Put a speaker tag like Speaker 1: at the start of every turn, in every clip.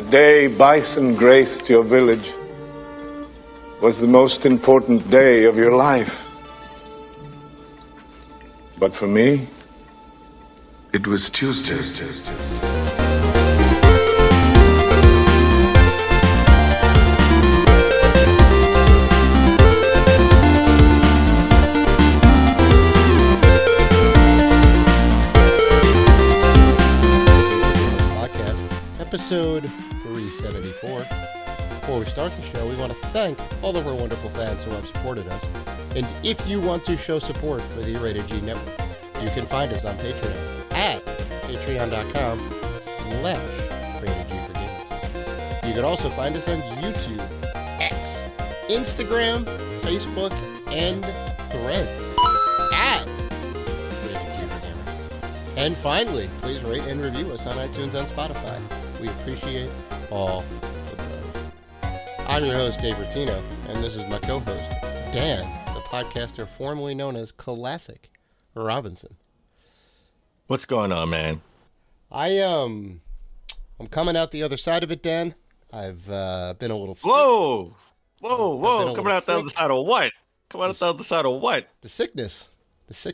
Speaker 1: The day bison graced your village was the most important day of your life. But for me, it was Tuesday.
Speaker 2: Episode 374. Before we start the show, we want to thank all of our wonderful fans who have supported us. And if you want to show support for the Rated G Network, you can find us on Patreon at patreon.com/RatedG4Games. You can also find us on YouTube, X, Instagram, Facebook, and Threads at Rated G4Games. And finally, please rate and review us on iTunes and Spotify. We appreciate all the love. I'm your host, Dave Bertino, and this is my co-host, Dan, the podcaster formerly known as Classic Robinson.
Speaker 3: What's going on, man?
Speaker 2: I'm coming out the other side of it, Dan. I've been a little sick.
Speaker 3: Whoa! Coming out the other side of what? Coming out the other side of what?
Speaker 2: The sickness.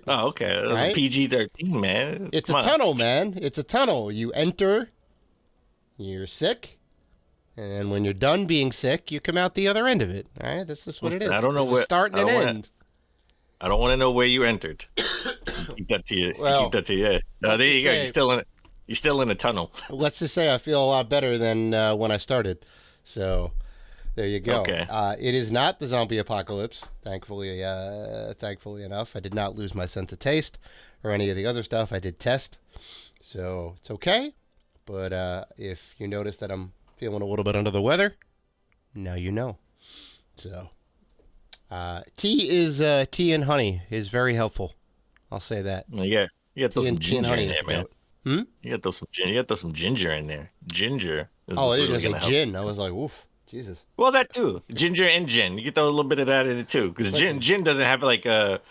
Speaker 3: Oh, okay. That's right? A PG-13, man.
Speaker 2: It's a tunnel, man. It's a tunnel. You enter, you're sick, and when you're done being sick, you come out the other end of it. All right? That's just what it is.
Speaker 3: I don't know where.
Speaker 2: Start and an end.
Speaker 3: I don't want to know where you entered. Keep that to you. Keep that to you. There you go. You're still in a tunnel.
Speaker 2: Let's just say I feel a lot better than when I started. So there you go.
Speaker 3: Okay.
Speaker 2: It is not the zombie apocalypse, thankfully enough. I did not lose my sense of taste or any of the other stuff. I did test, so it's okay. But if you notice that I'm feeling a little bit under the weather, now you know. So tea and honey is very helpful. I'll say that.
Speaker 3: Yeah, you got to throw some ginger in there, man.
Speaker 2: You
Speaker 3: got to throw some ginger in there. Ginger.
Speaker 2: Oh, it was a gin. I was like, oof, Jesus.
Speaker 3: Well, that too. Ginger and gin. You can throw a little bit of that in it too, because gin doesn't have like a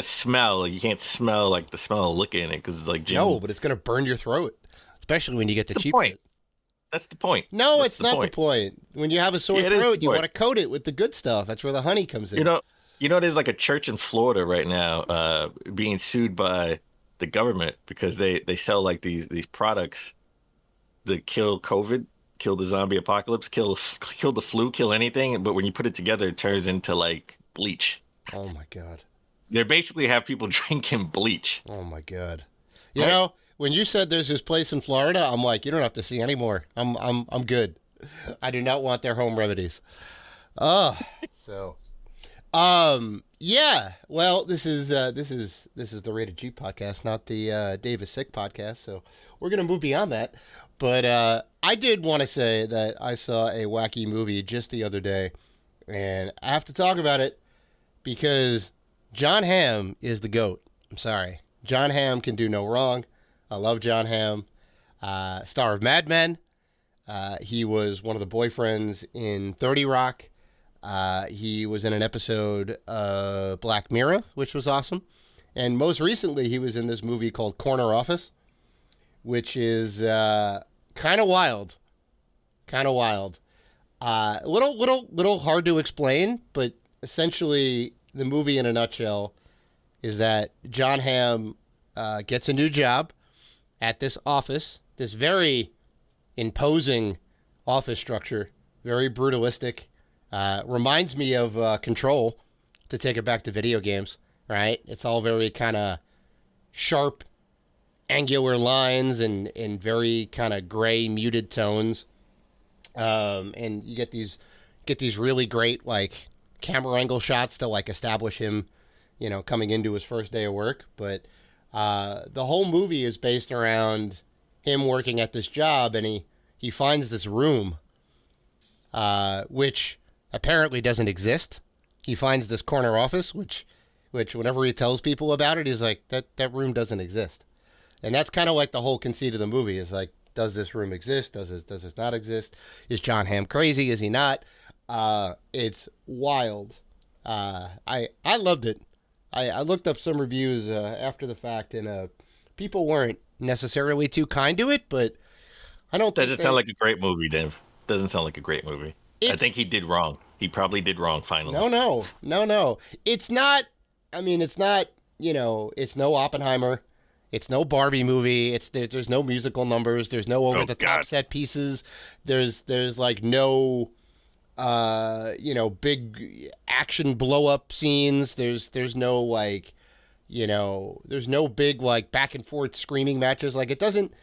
Speaker 3: smell. You can't smell like the smell of liquor in it, because like gin.
Speaker 2: No, but it's gonna burn your throat, especially when you get the cheap shit.
Speaker 3: That's the point.
Speaker 2: No, it's not the point. When you have a sore throat, you want to coat it with the good stuff. That's where the honey comes in.
Speaker 3: You know, there's like a church in Florida right now being sued by the government because they sell like these products that kill COVID, kill the zombie apocalypse, kill the flu, kill anything. But when you put it together, it turns into like bleach.
Speaker 2: Oh my God.
Speaker 3: They basically have people drinking bleach.
Speaker 2: Oh my God. You know, when you said there's this place in Florida, I'm like, you don't have to see any more. I'm good. I do not want their home remedies. Yeah. Well, this is the Rated G podcast, not the Dave is Sick podcast. So we're gonna move beyond that. But I did want to say that I saw a wacky movie just the other day, and I have to talk about it because Jon Hamm is the GOAT. I'm sorry, Jon Hamm can do no wrong. I love Jon Hamm, star of Mad Men. He was one of the boyfriends in 30 Rock. He was in an episode of Black Mirror, which was awesome. And most recently, he was in this movie called Corner Office, which is kind of wild. Little hard to explain, but essentially the movie in a nutshell is that Jon Hamm gets a new job at this office, this very imposing office structure, very brutalistic. Reminds me of Control, to take it back to video games, right? It's all very kind of sharp, angular lines and very kind of gray, muted tones. And you get these really great like camera angle shots to like establish him, coming into his first day of work. But the whole movie is based around him working at this job, and he finds this room, which apparently doesn't exist. He finds this corner office, which whenever he tells people about it, he's like, that room doesn't exist. And that's kind of like the whole conceit of the movie is like, does this room exist? Does this not exist? Is Jon Hamm crazy? Is he not? It's wild. I loved it. I looked up some reviews after the fact, and people weren't necessarily too kind to it, but I don't think
Speaker 3: Doesn't sound like a great movie, Dave. Doesn't sound like a great movie. I think he did wrong. He probably did wrong finally.
Speaker 2: No. It's not, I mean, it's not, it's no Oppenheimer. It's no Barbie movie. There's no musical numbers. There's no over the top set pieces. There's like no big action blow up scenes. There's no like, there's no big like back and forth screaming matches. Like it doesn't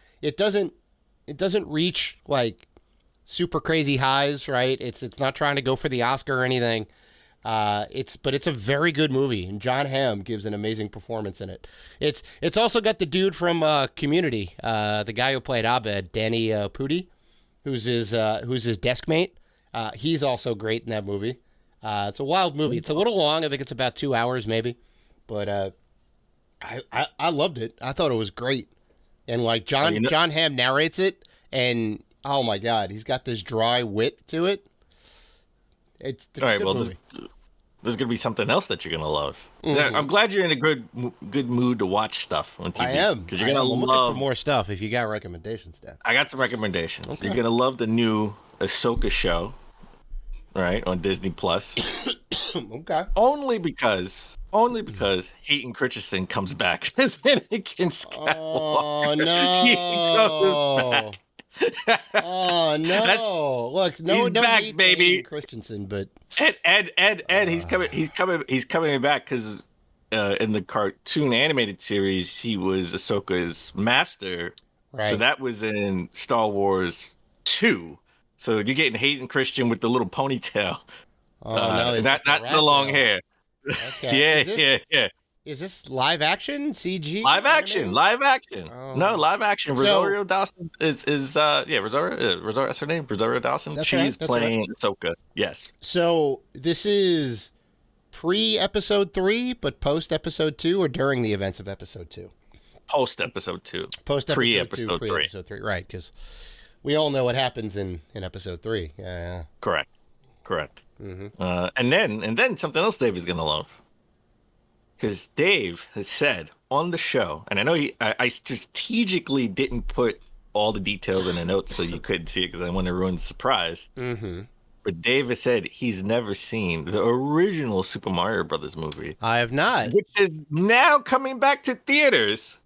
Speaker 2: reach like super crazy highs, right? It's not trying to go for the Oscar or anything. But it's a very good movie, and John Hamm gives an amazing performance in it. It's also got the dude from Community, the guy who played Abed, Danny Pudi, who's his desk mate. He's also great in that movie. It's a wild movie. It's a little long. I think it's about 2 hours maybe, but I loved it. I thought it was great, and like John Hamm narrates it, and oh my God, he's got this dry wit to it. It's all right. Well,
Speaker 3: there's gonna be something else that you're gonna love. Mm-hmm. I'm glad you're in a good mood to watch stuff on TV.
Speaker 2: I am,
Speaker 3: because you're gonna love.
Speaker 2: I'm looking for more stuff. If you got recommendations, Dan.
Speaker 3: I got some recommendations. Okay. You're gonna love the new Ahsoka show, right, on Disney Plus.
Speaker 2: Okay.
Speaker 3: Only because Hayden Christensen comes back as Anakin Skywalker.
Speaker 2: Oh no!
Speaker 3: He goes back.
Speaker 2: Oh no! Look,
Speaker 3: he's back, baby.
Speaker 2: Christensen, but
Speaker 3: Ed, he's coming back because in the cartoon animated series he was Ahsoka's master.
Speaker 2: Right.
Speaker 3: So that was in Star Wars 2. So you're getting Hayden Christensen with the little ponytail.
Speaker 2: Oh no!
Speaker 3: Not the long hair.
Speaker 2: Okay.
Speaker 3: Yeah.
Speaker 2: Is this live action CG?
Speaker 3: Live action. Oh. No, live action. Rosario Dawson is Rosario. That's her name. Rosario Dawson. She's playing Ahsoka. Yes.
Speaker 2: So this is pre-episode 3, but post-episode 2, or during the events of episode 2?
Speaker 3: Post-episode 2.
Speaker 2: Pre-episode 3. Right, because we all know what happens in episode 3. Yeah.
Speaker 3: Correct.
Speaker 2: Mm-hmm.
Speaker 3: And then something else Dave is gonna love. Because Dave has said on the show, and I know I strategically didn't put all the details in the notes so you couldn't see it because I want to ruin the surprise.
Speaker 2: Mm-hmm.
Speaker 3: But Dave has said he's never seen the original Super Mario Brothers movie.
Speaker 2: I have not.
Speaker 3: Which is now coming back to theaters.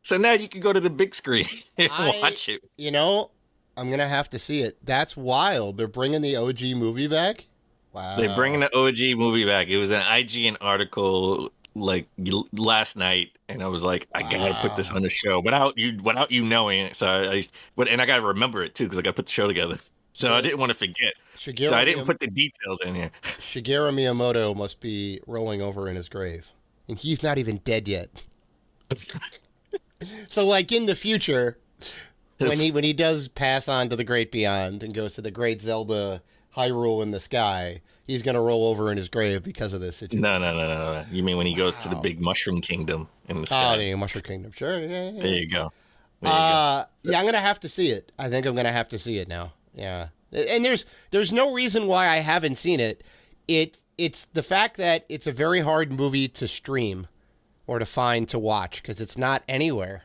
Speaker 3: So now you can go to the big screen and watch it.
Speaker 2: I'm going to have to see it. That's wild. They're bringing the OG movie back? Wow.
Speaker 3: They're bringing the OG movie back. It was an IGN article like last night, and I was like, I gotta put this on the show without you knowing it. So I gotta remember it too because I gotta put the show together. So I didn't want to forget. So I didn't put the details in here.
Speaker 2: Shigeru Miyamoto must be rolling over in his grave, and he's not even dead yet. So like in the future, when he does pass on to the great beyond and goes to the great Zelda Hyrule in the sky, he's going to roll over in his grave because of this situation.
Speaker 3: No. You mean when he goes to the big Mushroom Kingdom in the sky?
Speaker 2: Oh, the Mushroom Kingdom. Sure. Yeah.
Speaker 3: There you go.
Speaker 2: Yeah, I'm going to have to see it. I think I'm going to have to see it now. Yeah. And there's no reason why I haven't seen it. It's the fact that it's a very hard movie to stream or to find to watch because it's not anywhere.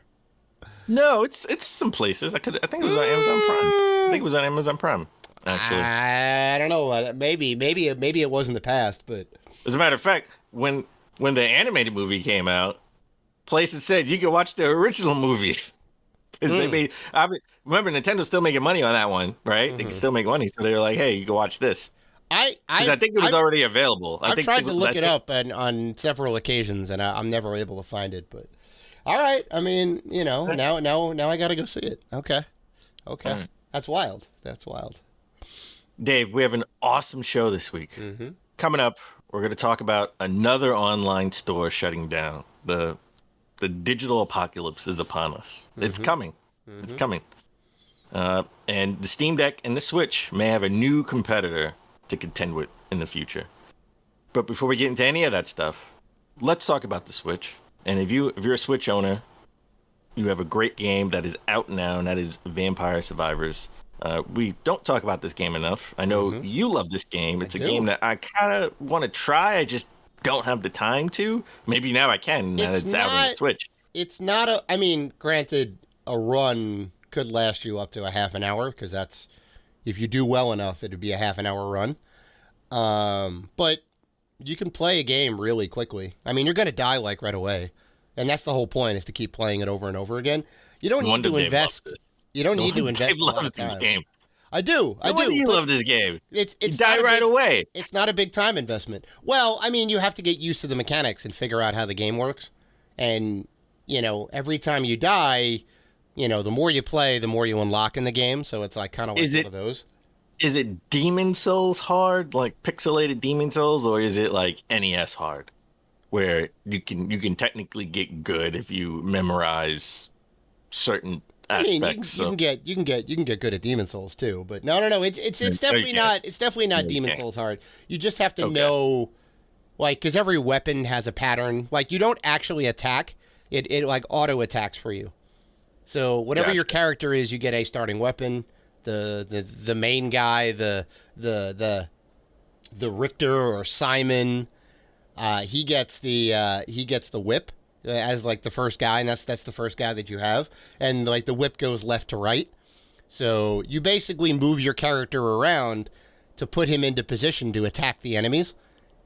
Speaker 3: No, it's some places. I think it was on Amazon Prime. Actually,
Speaker 2: I don't know. Maybe it was in the past, but
Speaker 3: as a matter of fact, when the animated movie came out, places said you could watch the original movie because they made. Remember, Nintendo's still making money on that one, right? Mm-hmm. They can still make money, so they were like, "Hey, you can watch this." I think it was already available.
Speaker 2: I've tried to look it up on several occasions, and I'm never able to find it. But all right, I mean, now I got to go see it. Okay, right. That's wild.
Speaker 3: Dave, we have an awesome show this week.
Speaker 2: Mm-hmm.
Speaker 3: Coming up, we're going to talk about another online store shutting down. The digital apocalypse is upon us. Mm-hmm. It's coming. Mm-hmm. It's coming. And the Steam Deck and the Switch may have a new competitor to contend with in the future. But before we get into any of that stuff, let's talk about the Switch. And if you're a Switch owner, you have a great game that is out now, and that is Vampire Survivors. We don't talk about this game enough. I know you love this game. It's a game that I kind of want to try. I just don't have the time to. Maybe now I can. It's out on the Switch.
Speaker 2: It's not granted, a run could last you up to a half an hour, because that's, if you do well enough, it'd be a half an hour run. But you can play a game really quickly. I mean, you're going to die like right away. And that's the whole point, is to keep playing it over and over again. You don't need to invest. You don't need to invest a lot of time.
Speaker 3: This game.
Speaker 2: I do.
Speaker 3: No wonder you love this game.
Speaker 2: It's
Speaker 3: you die right away.
Speaker 2: It's not a big time investment. Well, I mean, you have to get used to the mechanics and figure out how the game works. And, you know, every time you die, you know, the more you play, the more you unlock in the game. So it's like kind of like one of those.
Speaker 3: Is it Demon Souls hard, like pixelated Demon Souls, or is it like NES hard, where you can technically get good if you memorize certain aspects?
Speaker 2: You can get good at Demon Souls too, but no. It's definitely not. It's definitely not Demon Souls hard. You just have to know, like, because every weapon has a pattern. Like, you don't actually attack; it like auto attacks for you. So whatever your character is, you get a starting weapon. The main guy, the Richter or Simon, he gets the whip as like the first guy, and that's the first guy that you have, and like the whip goes left to right. So you basically move your character around to put him into position to attack the enemies,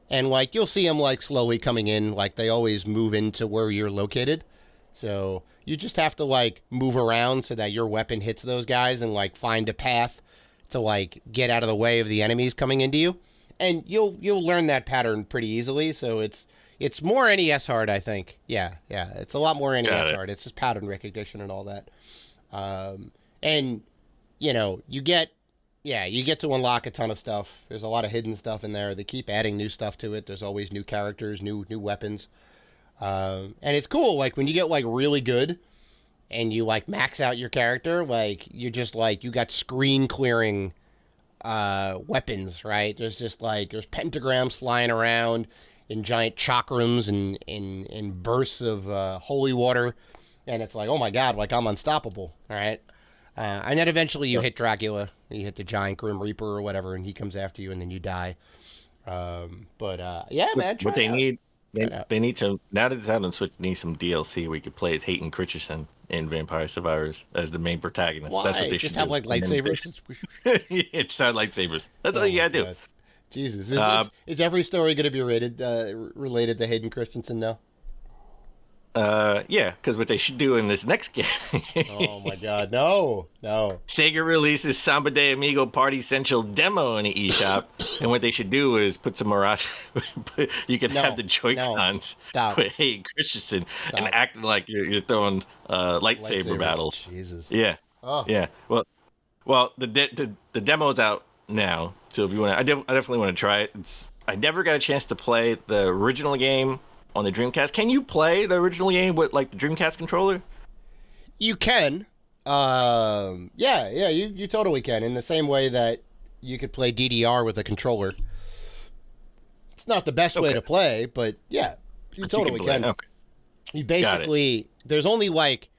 Speaker 2: and like you'll see him like slowly coming in, like they always move into where you're located. So you just have to like move around so that your weapon hits those guys and like find a path to like get out of the way of the enemies coming into you. And you'll learn that pattern pretty easily. So it's more NES hard, I think. Yeah. It's a lot more NES hard. It's just pattern recognition and all that. And you know, you get to unlock a ton of stuff. There's a lot of hidden stuff in there. They keep adding new stuff to it. There's always new characters, new weapons. And it's cool, like, when you get, like, really good and you, like, max out your character, like, you're just, like, you got screen-clearing weapons, right? There's just, like, there's pentagrams flying around in giant chakrams and in bursts of holy water, and it's like, oh, my God, like, I'm unstoppable, all right? And then eventually you hit Dracula, you hit the giant Grim Reaper or whatever, and he comes after you, and then you die. Yeah, man,
Speaker 3: what they need... They need some, now that it's out on Switch, they need some DLC where you could play as Hayden Christensen in Vampire Survivors as the main protagonist.
Speaker 2: Why?
Speaker 3: That's what they should
Speaker 2: just have like lightsabers.
Speaker 3: It's not lightsabers. That's all you gotta do.
Speaker 2: Jesus, is every story going to be related to Hayden Christensen now?
Speaker 3: Yeah, because what they should do in this next game.
Speaker 2: Oh my God, no.
Speaker 3: Sega releases Samba de Amigo Party Central demo in the eShop, and what they should do is put some Mirage. You can have the Joy-Cons with Hayden Christensen and act like you're throwing lightsaber battles.
Speaker 2: Jesus.
Speaker 3: Yeah. Oh. Yeah. Well, the demo's out now, so if you want to, I definitely want to try it. I never got a chance to play the original game on the Dreamcast. Can you play the original game with like the Dreamcast controller?
Speaker 2: You can. You totally can. In the same way that you could play DDR with a controller. It's not the best way to play, but yeah, you totally can. Okay. You basically, there's only like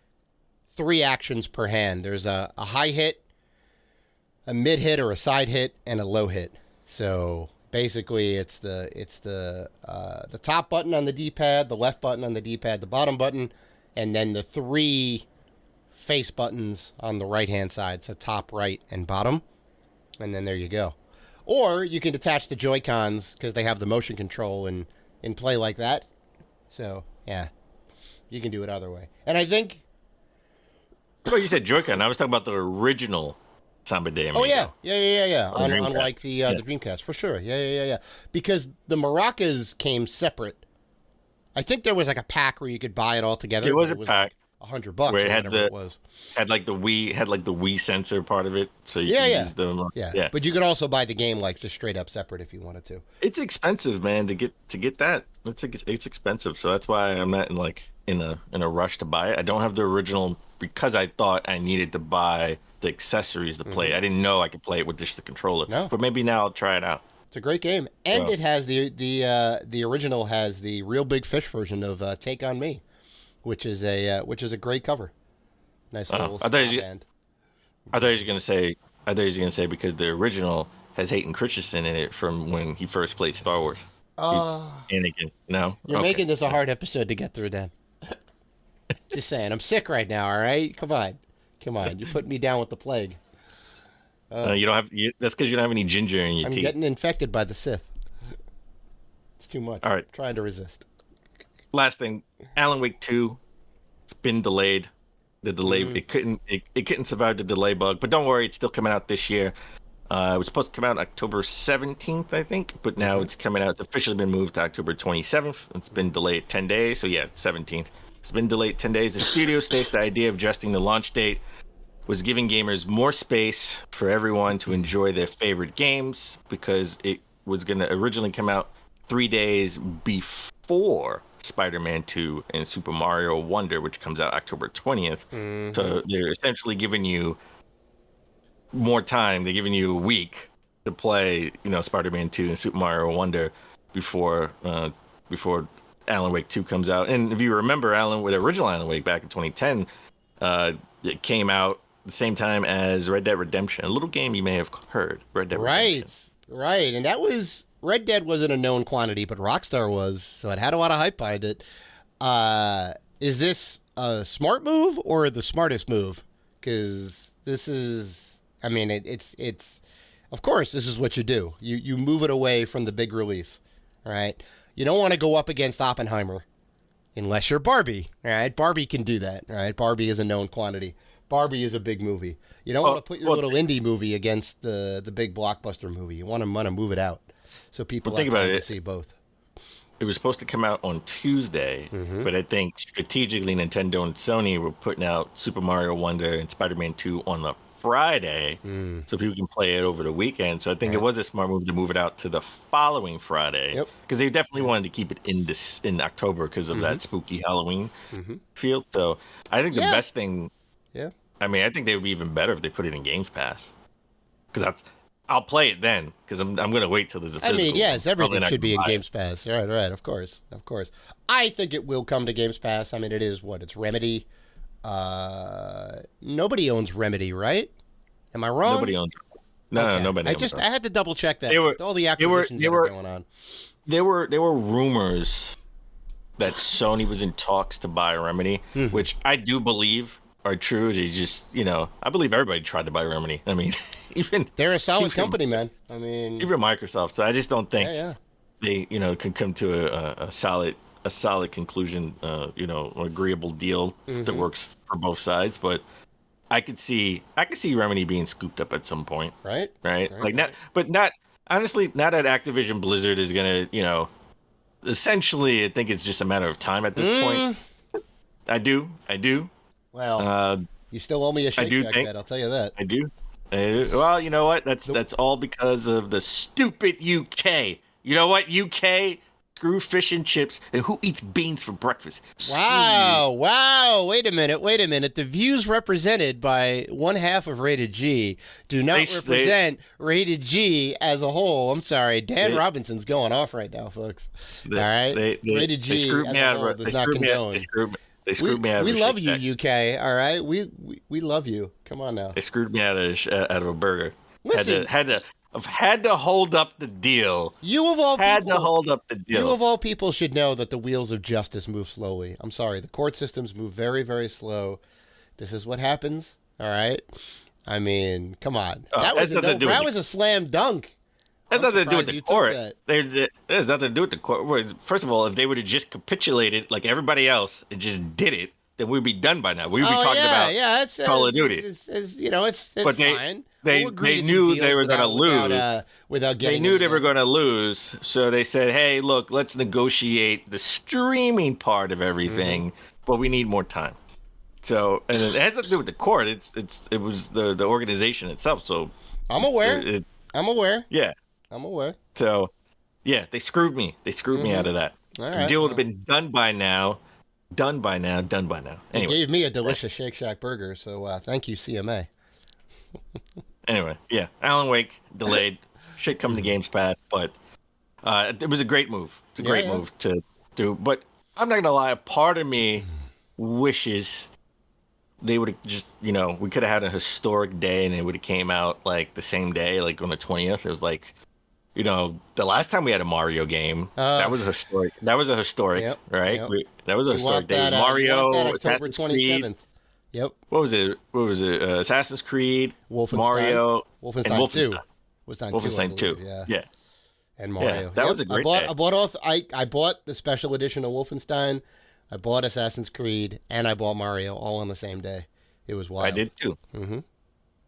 Speaker 2: 3 actions per hand. There's a high hit, a mid hit or a side hit, and a low hit. So basically, it's the top button on the D-pad, the left button on the D-pad, the bottom button, and then the 3 face buttons on the right-hand side, so top, right, and bottom. And then there you go. Or you can detach the Joy-Cons, because they have the motion control, and play like that. So, yeah, you can do it either way. And I think...
Speaker 3: Well, you said Joy-Con. I was talking about the original Samba de Amigo.
Speaker 2: Oh, yeah. On like the Dreamcast, for sure. Yeah. Because the maracas came separate. I think there was like a pack where you could buy it all together.
Speaker 3: There was a pack.
Speaker 2: $100
Speaker 3: where it had
Speaker 2: it was.
Speaker 3: Had like the Wii sensor part of it, so you could use them.
Speaker 2: Yeah. But you could also buy the game like just straight up separate if you wanted to.
Speaker 3: It's expensive, man, to get that. It's expensive, so that's why I'm not in a rush to buy it. I don't have the original because I thought I needed to buy the accessories to play. I didn't know I could play it with just the controller. No. But maybe now I'll try it out.
Speaker 2: It's a great game, and it has the original has the Real Big Fish version of "Take on Me," which is a great cover. Nice little band.
Speaker 3: I thought you were gonna say because the original has Hayden Christensen in it from when he first played Star Wars. Anakin. No,
Speaker 2: you're making this a hard episode to get through, Dan. Just saying, I'm sick right now. All right, come on. Come on, you put me down with the plague.
Speaker 3: You don't have. That's because you don't have any ginger in your
Speaker 2: I'm
Speaker 3: tea.
Speaker 2: getting infected by the Sith. It's too much.
Speaker 3: All right.
Speaker 2: Trying to resist.
Speaker 3: Last thing, Alan Wake 2. It's been delayed. The delay it couldn't survive the delay bug, but don't worry, it's still coming out this year. It was supposed to come out October 17th, I think, but now it's coming out. It's officially been moved to October 27th. It's been delayed 10 days, so yeah, 17th. It's been delayed 10 days. The studio states the idea of adjusting the launch date was giving gamers more space for everyone to enjoy their favorite games, because it was going to originally come out 3 days before Spider-Man 2 and Super Mario Wonder, which comes out October 20th. So they're essentially giving you more time. They're giving you a week to play, Spider-Man 2 and Super Mario Wonder before Alan Wake 2 comes out. And if you remember the original Alan Wake back in 2010, it came out the same time as Red Dead Redemption, a little game you may have heard, Red Dead Redemption.
Speaker 2: Right. And that was... Red Dead wasn't a known quantity, but Rockstar was, so it had a lot of hype behind it. Is this a smart move or the smartest move? Because this is, it's of course, this is what you do. You move it away from the big release, all right? You don't want to go up against Oppenheimer unless you're Barbie, all right? Barbie can do that, all right? Barbie is a known quantity. Barbie is a big movie. You don't want to put your little indie movie against the big blockbuster movie. You want to move it out. So people have time to see both.
Speaker 3: It was supposed to come out on Tuesday, but I think strategically Nintendo and Sony were putting out Super Mario Wonder and Spider-Man 2 on the Friday so people can play it over the weekend. So I think it was a smart move to move it out to the following Friday, because they definitely wanted to keep it in October because of that spooky Halloween feel. So I think the best thing, I think they would be even better if they put it in Games Pass, because I'll play it then, because I'm going to wait till there's a physical.
Speaker 2: Yes, everything should be in Games Pass. Right, of course. I think it will come to Games Pass. It is it's Remedy. Nobody owns Remedy, right? Am I wrong?
Speaker 3: Nobody owns it. No, nobody owns it.
Speaker 2: I had to double check that. All the acquisitions that are going on.
Speaker 3: There were rumors that Sony was in talks to buy Remedy, which I do believe are true. They just, I believe everybody tried to buy Remedy. Even
Speaker 2: they're a solid company, man.
Speaker 3: Even Microsoft. So I just don't think they, can come to a solid conclusion, an agreeable deal that works for both sides. But I could see Remedy being scooped up at some point. Right. Honestly, now that Activision Blizzard is gonna, essentially, I think it's just a matter of time at this point. I do.
Speaker 2: Well, you still owe me a Shake Shack bet, I'll tell you that.
Speaker 3: I do. Well, you know what? That's all because of the stupid UK. You know what? UK, screw fish and chips, and who eats beans for breakfast?
Speaker 2: Wow. Wait a minute. The views represented by one half of Rated G do not represent Rated G as a whole. I'm sorry. Dan Robinson's going off right now, folks. All right? Rated G as a whole does not condone.
Speaker 3: They screwed me out of
Speaker 2: We love you, UK, all right? We love you. Come on now.
Speaker 3: They screwed me out of a burger.
Speaker 2: Listen.
Speaker 3: Had to hold up the deal.
Speaker 2: You of all people should know that the wheels of justice move slowly. I'm sorry. The court systems move very, very slow. This is what happens, all right? Come on. That was a slam dunk.
Speaker 3: That's nothing to do with the court. It has nothing to do with the court. First of all, if they would have just capitulated like everybody else and just did it, then we'd be done by now. We'd be talking about Call of Duty.
Speaker 2: It's
Speaker 3: but
Speaker 2: fine.
Speaker 3: They knew they were going to lose.
Speaker 2: Without getting
Speaker 3: they knew they were going to lose, so they said, "Hey, look, let's negotiate the streaming part of everything, but we need more time." So, and it has nothing to do with the court. It was the organization itself. So
Speaker 2: I'm aware.
Speaker 3: Yeah.
Speaker 2: I'm aware.
Speaker 3: So, yeah, they screwed me. They screwed me out of that. All right, the deal would have been done by now. Anyway.
Speaker 2: They gave me a delicious Shake Shack burger, so thank you, CMA.
Speaker 3: Anyway, yeah, Alan Wake delayed. Should come to Games Pass, but it was a great move. It's a great move to do. But I'm not going to lie, a part of me wishes they would have just, we could have had a historic day and it would have came out like the same day, like on the 20th. It was like, the last time we had a Mario game, that was a historic. That was a historic, right? That was a historic day. Mario,
Speaker 2: October 27th. Yep.
Speaker 3: What was it? Assassin's Creed,
Speaker 2: Wolfenstein.
Speaker 3: Mario,
Speaker 2: Wolfenstein
Speaker 3: and
Speaker 2: 2.
Speaker 3: Wolfenstein.
Speaker 2: Wolfenstein 2, I believe, yeah.
Speaker 3: Yeah.
Speaker 2: And Mario.
Speaker 3: That was a great day.
Speaker 2: I bought the special edition of Wolfenstein, I bought Assassin's Creed, and I bought Mario all on the same day. It was wild.
Speaker 3: I did too.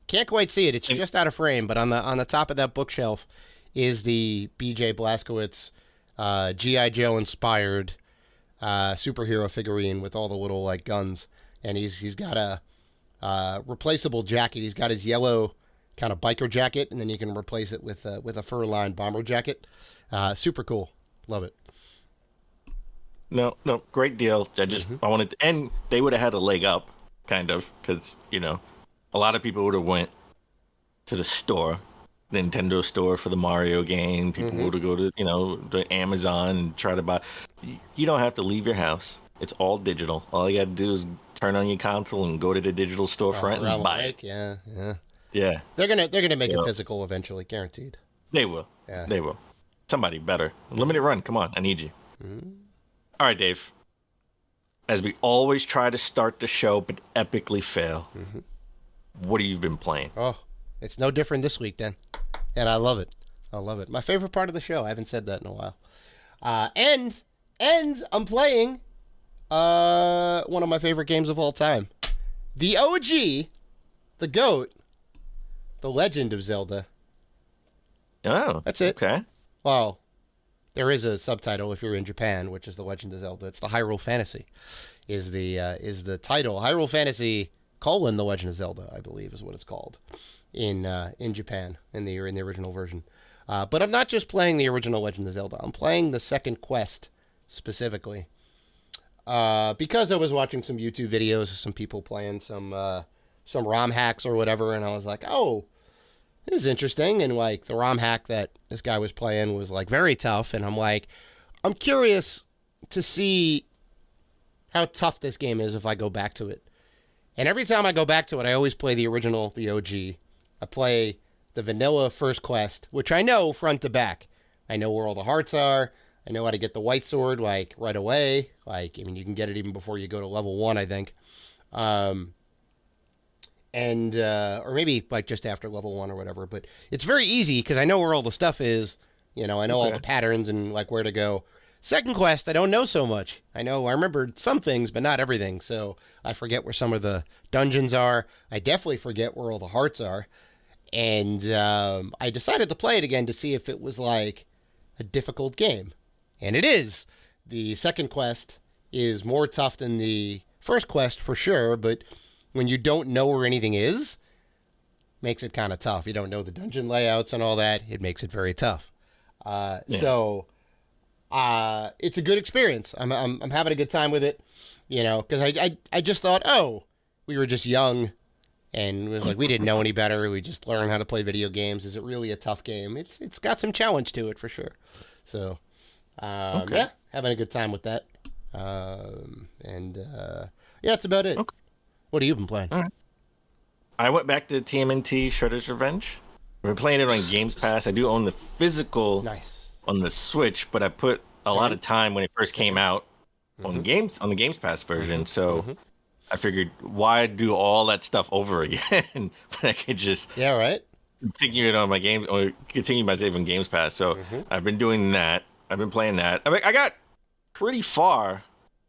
Speaker 2: Can't quite see it. It's just out of frame, but on the top of that bookshelf is the B.J. Blazkowicz G.I. Joe inspired superhero figurine with all the little like guns, and he's got a replaceable jacket. He's got his yellow kind of biker jacket, and then you can replace it with a fur-lined bomber jacket. Super cool. Love it.
Speaker 3: No, great deal. I wanted to, and they would have had a leg up, kind of, because, a lot of people would have went to the store, the Nintendo store for the Mario game. People would have go to, the Amazon and try to buy. You don't have to leave your house. It's all digital. All you got to do is turn on your console and go to the digital storefront and buy it.
Speaker 2: Yeah.
Speaker 3: Yeah.
Speaker 2: They're gonna make it physical eventually, guaranteed.
Speaker 3: They will. Yeah. They will. Somebody better. Limited run. Come on. I need you. All right, Dave. As we always try to start the show but epically fail, what have you been playing?
Speaker 2: Oh, it's no different this week, then. And I love it. My favorite part of the show. I haven't said that in a while. And I'm playing one of my favorite games of all time. The OG, the GOAT, The Legend of Zelda.
Speaker 3: Oh,
Speaker 2: that's it.
Speaker 3: Okay.
Speaker 2: Well, there is a subtitle if you're in Japan, which is The Legend of Zelda. It's the Hyrule Fantasy, is the title. Hyrule Fantasy: The Legend of Zelda, I believe, is what it's called in Japan in the original version. But I'm not just playing the original Legend of Zelda. I'm playing the second quest specifically because I was watching some YouTube videos of some people playing some ROM hacks or whatever, and I was like, oh, this is interesting. And like the ROM hack that this guy was playing was like very tough, and I'm like, I'm curious to see how tough this game is if I go back to it. And every time I go back to it, I always play the original, the OG. I play the vanilla first quest, which I know front to back. I know where all the hearts are. I know how to get the white sword, like, right away. Like, I mean, you can get it even before you go to level 1, I think. Or maybe, like, just after level 1 or whatever. But it's very easy, because I know where all the stuff is. I know all the patterns and, like, where to go. Second quest, I don't know so much. I remember some things, but not everything. So I forget where some of the dungeons are. I definitely forget where all the hearts are. And I decided to play it again to see if it was like a difficult game. And it is. The second quest is more tough than the first quest for sure, but when you don't know where anything is, makes it kind of tough. You don't know the dungeon layouts and all that. It makes it very tough. So it's a good experience. I'm having a good time with it, because I just thought, oh, we were just young. And it was like, we didn't know any better. We just learned how to play video games. Is it really a tough game? It's got some challenge to it for sure. So, yeah, having a good time with that. That's about it. Okay. What have you been playing?
Speaker 3: All right. I went back to TMNT Shredder's Revenge. I've been playing it on Games Pass. I do own the physical on the Switch, but I put a lot of time when it first came out on the Games Pass version. So. I figured, why do all that stuff over again when I could just continue it on my game or continue my save on Games Pass? So I've been doing that. I've been playing that. I mean, I got pretty far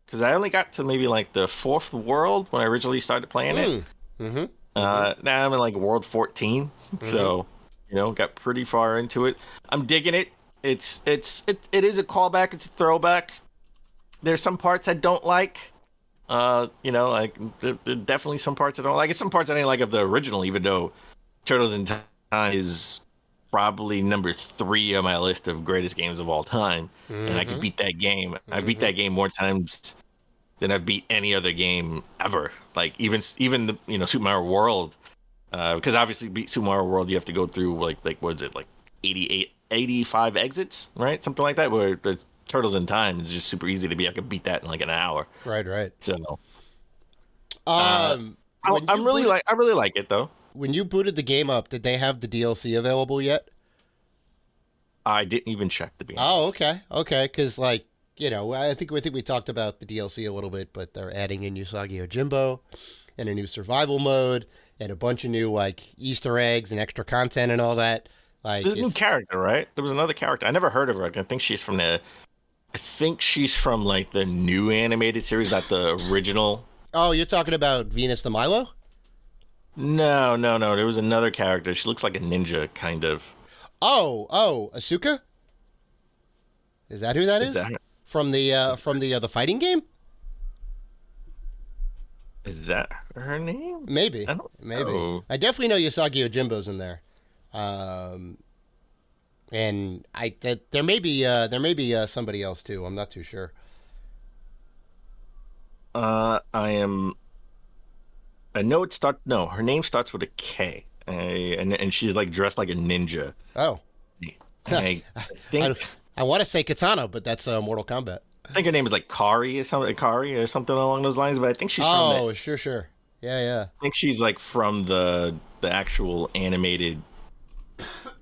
Speaker 3: because I only got to maybe like the 4th world when I originally started playing it. Now I'm in like world 14, so got pretty far into it. I'm digging it. It is a callback. It's a throwback. There's some parts I don't like. Like there definitely some parts I don't like. It's some parts I didn't like of the original, even though Turtles in Time is probably number 3 on my list of greatest games of all time. And I could beat that game. I've beat that game more times than I've beat any other game ever. Like even the Super Mario World, because obviously beat Super Mario World you have to go through like what is it, like 85 exits, right? Something like that, where the Turtles in Time is just super easy to beat. I could beat that in like an hour.
Speaker 2: Right.
Speaker 3: So, I really like it though.
Speaker 2: When you booted the game up, did they have the DLC available yet?
Speaker 3: I didn't even check, to be honest.
Speaker 2: Oh, okay. Because I think we talked about the DLC a little bit, but they're adding in Usagi Yojimbo, and a new survival mode and a bunch of new like Easter eggs and extra content and all that. Like
Speaker 3: There's a new character, right? There was another character. I never heard of her. I think she's from like the new animated series, not the original.
Speaker 2: Oh, you're talking about Venus de Milo?
Speaker 3: No. There was another character. She looks like a ninja, kind of.
Speaker 2: Oh, Asuka? Is that who that is?
Speaker 3: Is that her?
Speaker 2: From the fighting game?
Speaker 3: Is that her name?
Speaker 2: Maybe.
Speaker 3: I don't
Speaker 2: Maybe.
Speaker 3: know.
Speaker 2: I definitely know Yasagi Ojimbo's in there. And there may be somebody else too. I'm not too sure.
Speaker 3: I know it starts. No, her name starts with a K, and she's like dressed like a ninja.
Speaker 2: Oh.
Speaker 3: I think
Speaker 2: I want to say Katana, but that's Mortal Kombat.
Speaker 3: I think her name is like Kari or something along those lines. But I think she's from
Speaker 2: sure. Yeah.
Speaker 3: I think she's like from the actual animated,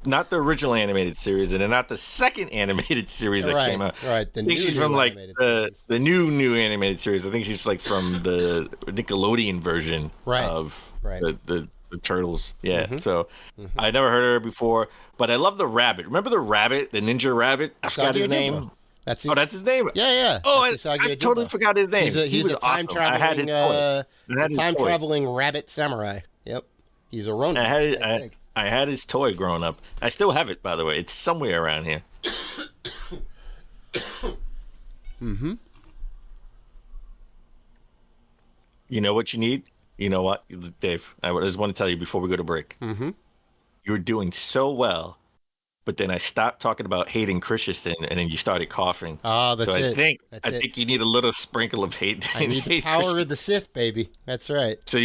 Speaker 3: not the original animated series, and not the second animated series that came out.
Speaker 2: Right.
Speaker 3: I think she's from like the new animated series. I think she's like from the Nickelodeon version of the Turtles. Yeah.
Speaker 2: Mm-hmm.
Speaker 3: So I never heard of her before, but I love the rabbit. Remember the rabbit, the ninja rabbit? I forgot his name.
Speaker 2: That's
Speaker 3: his name.
Speaker 2: Yeah.
Speaker 3: Oh, I totally forgot his name.
Speaker 2: He's a time
Speaker 3: awesome. I had his toy.
Speaker 2: Traveling rabbit samurai. Yep. He's a Ronin.
Speaker 3: I had his toy growing up. I still have it, by the way. It's somewhere around here.
Speaker 2: Mm-hmm.
Speaker 3: You know what you need? You know what, Dave? I just want to tell you before we go to break.
Speaker 2: Mm-hmm.
Speaker 3: You're doing so well, but then I stopped talking about Hayden Christensen, and then you started coughing.
Speaker 2: Oh, that's it.
Speaker 3: I think you need a little sprinkle of Hayden.
Speaker 2: I need the power of the Sith, baby. That's right.
Speaker 3: So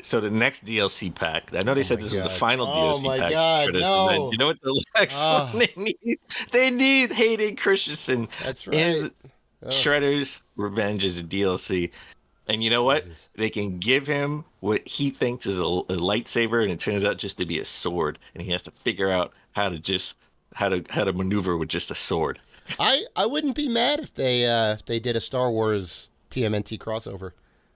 Speaker 3: so the next DLC pack. I know they said this was the final DLC
Speaker 2: my
Speaker 3: pack.
Speaker 2: God, no.
Speaker 3: You know what the next one they need? They need Hayden Christensen.
Speaker 2: That's right.
Speaker 3: Shredder's Revenge is a DLC. And you know what? They can give him what he thinks is a lightsaber, and it turns out just to be a sword, and he has to figure out how to maneuver with just a sword.
Speaker 2: I wouldn't be mad if they did a Star Wars TMNT crossover.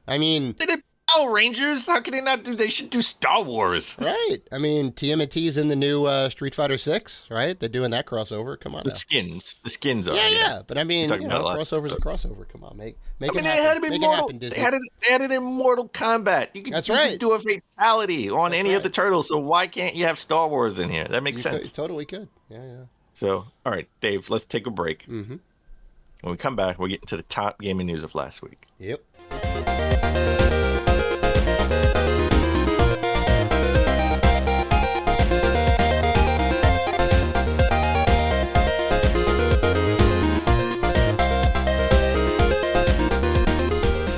Speaker 2: I mean,
Speaker 3: They did Power Rangers. How can they not do? They should do Star Wars.
Speaker 2: right? I mean, TMNT's in the new Street Fighter 6, right? They're doing that crossover. Come on,
Speaker 3: The skins are.
Speaker 2: Yeah. But I mean, crossover's a crossover. Come on, make it happen.
Speaker 3: They had it in
Speaker 2: Make
Speaker 3: Mortal.
Speaker 2: it happen, Disney.
Speaker 3: They had it in Mortal Kombat. You could do a fatality on any of the turtles. So why can't you have Star Wars in here? That makes sense.
Speaker 2: You totally could. Yeah.
Speaker 3: So, all right, Dave, let's take a break.
Speaker 2: Mm-hmm.
Speaker 3: When we come back, we're getting to the top gaming news of last week.
Speaker 2: Yep.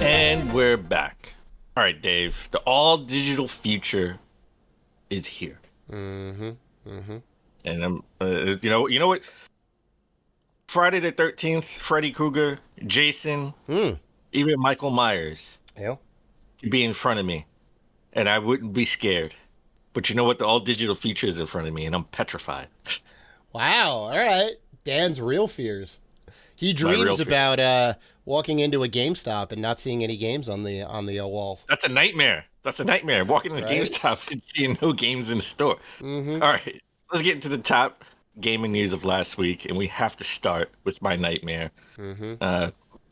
Speaker 3: And we're back. All right, Dave, the all digital future is here.
Speaker 2: Mm-hmm.
Speaker 3: And I'm, you know what? Friday the 13th, Freddy Krueger, Jason, even Michael Myers could be in front of me, and I wouldn't be scared. But you know what? The all digital future is in front of me, and I'm petrified.
Speaker 2: Wow. All right. Dan's real fears. He dreams about walking into a GameStop and not seeing any games on the walls.
Speaker 3: That's a nightmare. Walking into GameStop and seeing no games in the store.
Speaker 2: Mm-hmm.
Speaker 3: All right, let's get into the top gaming news of last week, and we have to start with my nightmare.
Speaker 2: Mm-hmm.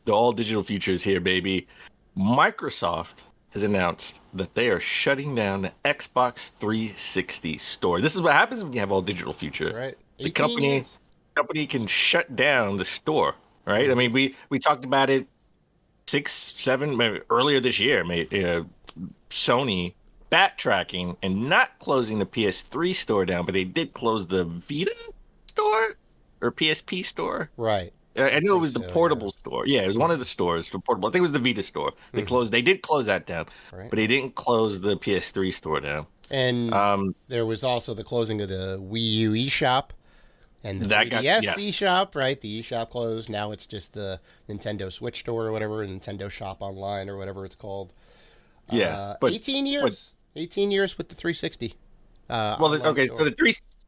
Speaker 3: The all digital future is here, baby. Microsoft has announced that they are shutting down the Xbox 360 store. This is what happens when you have all digital future.
Speaker 2: Right.
Speaker 3: The company can shut down the store, right? I mean, we talked about it 6-7 maybe earlier this year. Sony backtracking and not closing the PS3 store down, but they did close the Vita store or PSP store.
Speaker 2: Right.
Speaker 3: I knew it was the portable store. Yeah, it was one of the stores, the portable. I think it was the Vita store. They closed. They did close that down, but they didn't close the PS3 store down.
Speaker 2: And there was also the closing of the Wii U eShop and the 3DS eShop, right? The eShop closed. Now it's just the Nintendo Switch store or whatever, Nintendo Shop Online or whatever it's called.
Speaker 3: Yeah,
Speaker 2: 18 years. 18 years with the 360.
Speaker 3: So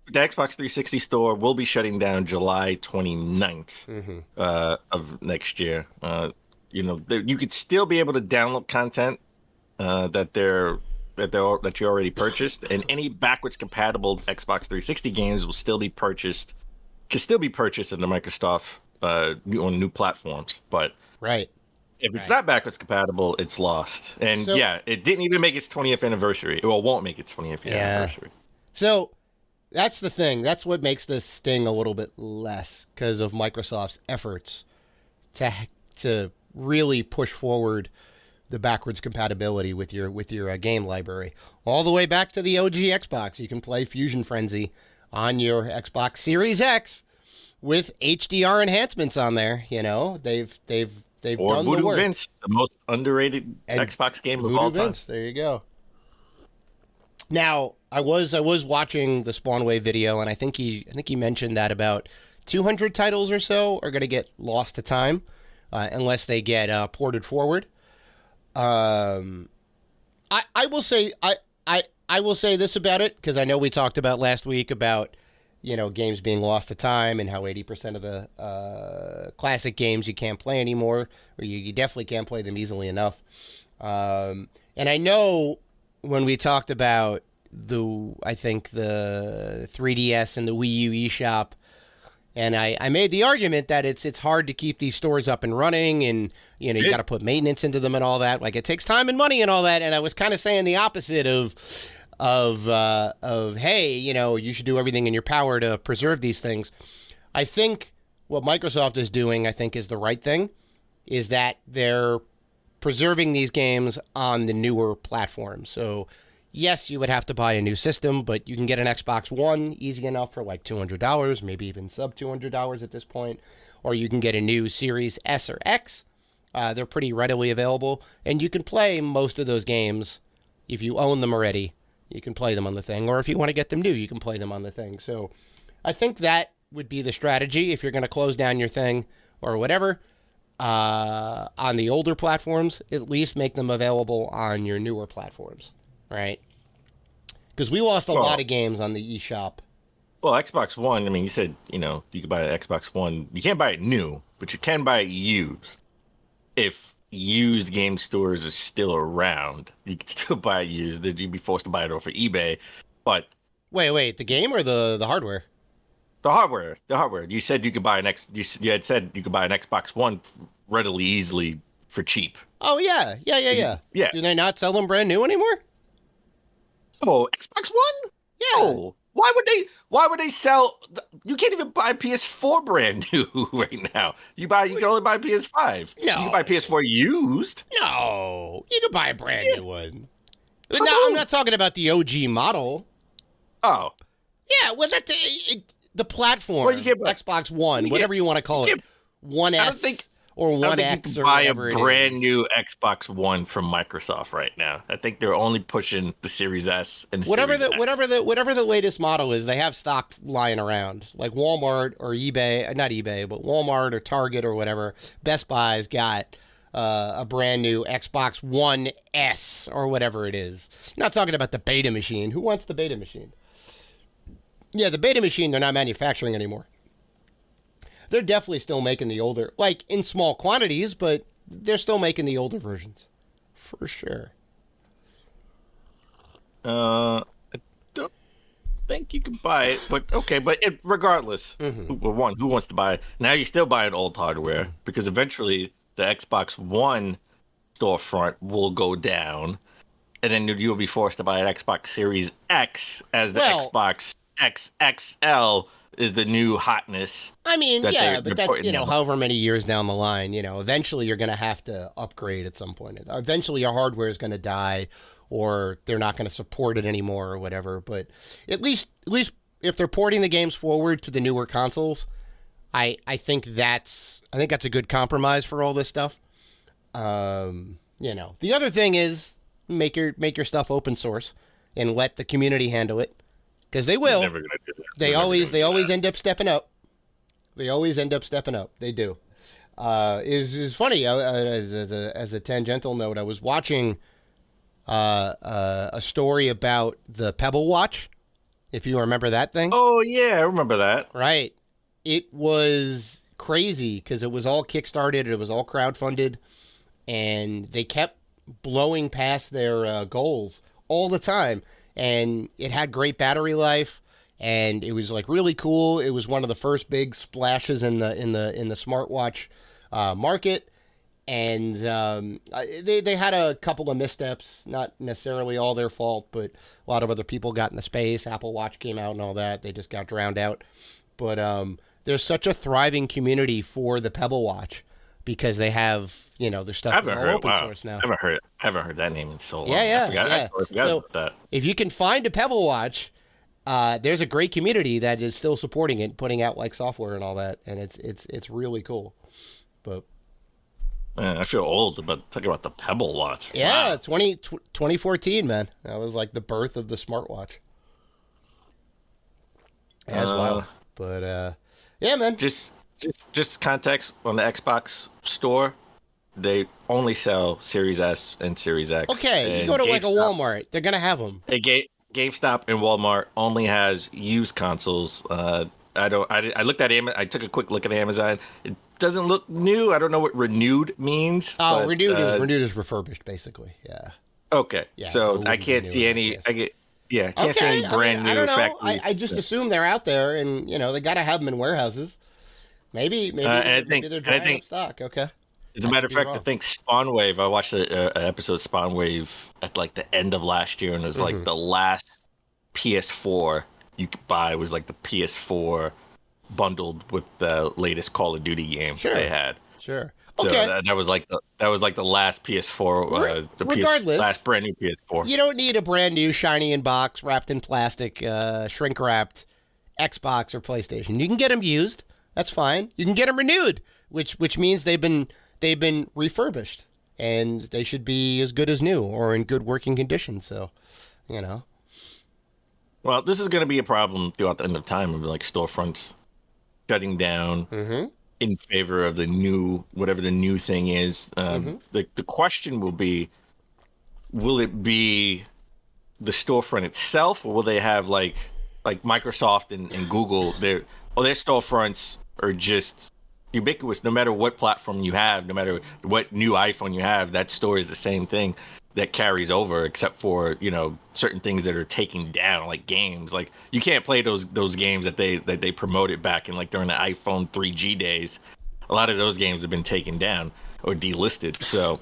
Speaker 3: the Xbox 360 store will be shutting down July 29th of next year. You could still be able to download content that you already purchased, and any backwards compatible Xbox 360 games will still be purchased, can still be purchased in the Microsoft on new platforms. But
Speaker 2: Right.
Speaker 3: if it's not backwards compatible, it's lost. And
Speaker 2: So-
Speaker 3: yeah, it didn't even make its 20th anniversary. Well, won't make its 20th anniversary.
Speaker 2: So that's the thing. That's what makes this sting a little bit less because of Microsoft's efforts to really push forward the backwards compatibility with your game library. All the way back to the OG Xbox, you can play Fusion Frenzy on your Xbox Series X with HDR enhancements on there. You know, they've
Speaker 3: Or
Speaker 2: done
Speaker 3: Voodoo
Speaker 2: the work.
Speaker 3: Vince, the most underrated
Speaker 2: And
Speaker 3: Xbox game of
Speaker 2: Voodoo
Speaker 3: all time.
Speaker 2: Vince, there you go. Now, I was watching the Spawnwave video, and I think he mentioned that about 200 titles or so are going to get lost to time unless they get ported forward. I will say I will say this about it because I know we talked about last week about games being lost to time and how 80% of the classic games you can't play anymore, or you definitely can't play them easily enough. And I know when we talked about the 3DS and the Wii U eShop, and I made the argument that it's hard to keep these stores up and running, and you got to put maintenance into them and all that. Like, it takes time and money and all that. And I was kind of saying the opposite of hey, you should do everything in your power to preserve these things. I think what Microsoft is doing, I think, is the right thing, is that they're preserving these games on the newer platforms. So yes, you would have to buy a new system, but you can get an Xbox One easy enough for like $200, maybe even sub $200 at this point. Or you can get a new Series S or X. They're pretty readily available. And you can play most of those games if you own them already. You can play them on the thing. Or if you want to get them new, you can play them on the thing. So I think that would be the strategy if you're going to close down your thing or whatever. On the older platforms, at least make them available on your newer platforms, right? Because we lost a lot of games on the eShop.
Speaker 3: Well, Xbox One, I mean, you said, you could buy an Xbox One. You can't buy it new, but you can buy it used. If used game stores are still around, you can still buy it used. Then you'd be forced to buy it off of eBay. But
Speaker 2: Wait, the game or the hardware?
Speaker 3: The hardware. You said you could buy you had said you could buy an Xbox One readily, easily for cheap.
Speaker 2: Oh yeah.
Speaker 3: Yeah.
Speaker 2: Do they not sell them brand new anymore?
Speaker 3: Oh, Xbox One?
Speaker 2: Yeah.
Speaker 3: Oh, why would they sell? You can't even buy PS4 brand new right now. You can only buy PS5.
Speaker 2: No.
Speaker 3: You can buy PS4 used.
Speaker 2: No, you can buy a brand new one.
Speaker 3: For
Speaker 2: Now,
Speaker 3: who?
Speaker 2: I'm not talking about the OG model.
Speaker 3: Oh,
Speaker 2: Yeah, well, the platform,
Speaker 3: Well, you can't buy-
Speaker 2: Xbox One, whatever you want to call it, One
Speaker 3: I don't
Speaker 2: S
Speaker 3: think-
Speaker 2: or
Speaker 3: I don't
Speaker 2: One
Speaker 3: think
Speaker 2: X
Speaker 3: you can
Speaker 2: or
Speaker 3: buy a
Speaker 2: whatever it
Speaker 3: brand
Speaker 2: is.
Speaker 3: new Xbox One from Microsoft right now. I think they're only pushing the Series S and the
Speaker 2: Whatever
Speaker 3: Series X.
Speaker 2: whatever the latest model is, they have stock lying around. Like Walmart or eBay, not eBay, but Walmart or Target or whatever. Best Buy's got a brand new Xbox One S or whatever it is. I'm not talking about the beta machine. Who wants the beta machine? Yeah, the beta machine they're not manufacturing anymore. They're definitely still making the older, like in small quantities, but they're still making the older versions. For sure.
Speaker 3: I don't think you can buy it, but okay. But regardless, who wants to buy it? Now you're still buying old hardware because eventually the Xbox One storefront will go down, and then you'll be forced to buy an Xbox Series X as the Xbox XXL is the new hotness.
Speaker 2: I mean,
Speaker 3: that
Speaker 2: yeah,
Speaker 3: they're
Speaker 2: but that's,
Speaker 3: putting in.
Speaker 2: however many years down the line, eventually you're going to have to upgrade at some point. Eventually your hardware is going to die or they're not going to support it anymore or whatever. But at least if they're porting the games forward to the newer consoles, I think that's a good compromise for all this stuff. The other thing is make your stuff open source and let the community handle it. Because they will.
Speaker 3: Never gonna do that.
Speaker 2: They always end up stepping up. They always end up stepping up. They do. Is funny. As a tangential note, I was watching a story about the Pebble Watch. If you remember that thing.
Speaker 3: Oh yeah, I remember that.
Speaker 2: Right. It was crazy because it was all kickstarted. It was all crowdfunded, and they kept blowing past their goals all the time, and it had great battery life, and it was like really cool. It was one of the first big splashes in the smartwatch market. And they had a couple of missteps, not necessarily all their fault, but a lot of other people got into space. Apple Watch came out and all that. They just got drowned out. But there's such a thriving community for the Pebble Watch because they have, their stuff is all open source now.
Speaker 3: I haven't heard that name in so long.
Speaker 2: Yeah.
Speaker 3: I forgot about that.
Speaker 2: If you can find a Pebble Watch, there's a great community that is still supporting it, putting out like software and all that, and it's really cool. But
Speaker 3: man, I feel old about talking about the Pebble Watch.
Speaker 2: Yeah,
Speaker 3: Wow.
Speaker 2: 2014, man. That was like the birth of the smartwatch. As well. But yeah, man.
Speaker 3: Just context on the Xbox store, they only sell Series S and Series X.
Speaker 2: Okay, you go to like a Walmart, they're gonna have them.
Speaker 3: GameStop and Walmart only has used consoles. I looked at Amazon. I took a quick look at Amazon. It doesn't look new. I don't know what renewed means.
Speaker 2: Oh,
Speaker 3: but,
Speaker 2: renewed is refurbished, basically. Yeah.
Speaker 3: Okay.
Speaker 2: Yeah,
Speaker 3: so I can't see any. I can't see any brand new
Speaker 2: I don't know.
Speaker 3: factory.
Speaker 2: I just assume they're out there, and they got to have them in warehouses. Maybe they're drying up stock. Okay.
Speaker 3: As a matter of fact, I think Spawnwave. I watched an episode of Spawnwave at like the end of last year, and it was like the last PS4 you could buy was like the PS4 bundled with the latest Call of Duty game they had.
Speaker 2: Sure.
Speaker 3: So
Speaker 2: Okay.
Speaker 3: that was like the last PS4,
Speaker 2: Regardless,
Speaker 3: last brand new PS4.
Speaker 2: You don't need a brand new shiny in box, wrapped in plastic, shrink wrapped Xbox or PlayStation. You can get them used. That's fine. You can get them renewed, which means they've been refurbished and they should be as good as new or in good working condition. So,
Speaker 3: Well, this is going to be a problem throughout the end of time of like storefronts shutting down in favor of the new, whatever the new thing is. The question will be it be the storefront itself, or will they have like Microsoft and Google? Their storefronts are just ubiquitous. No matter what platform you have, no matter what new iPhone you have, that store is the same thing that carries over, except for certain things that are taken down, like games. Like you can't play those games that they promoted back in like during the iPhone 3G days. A lot of those games have been taken down or delisted. So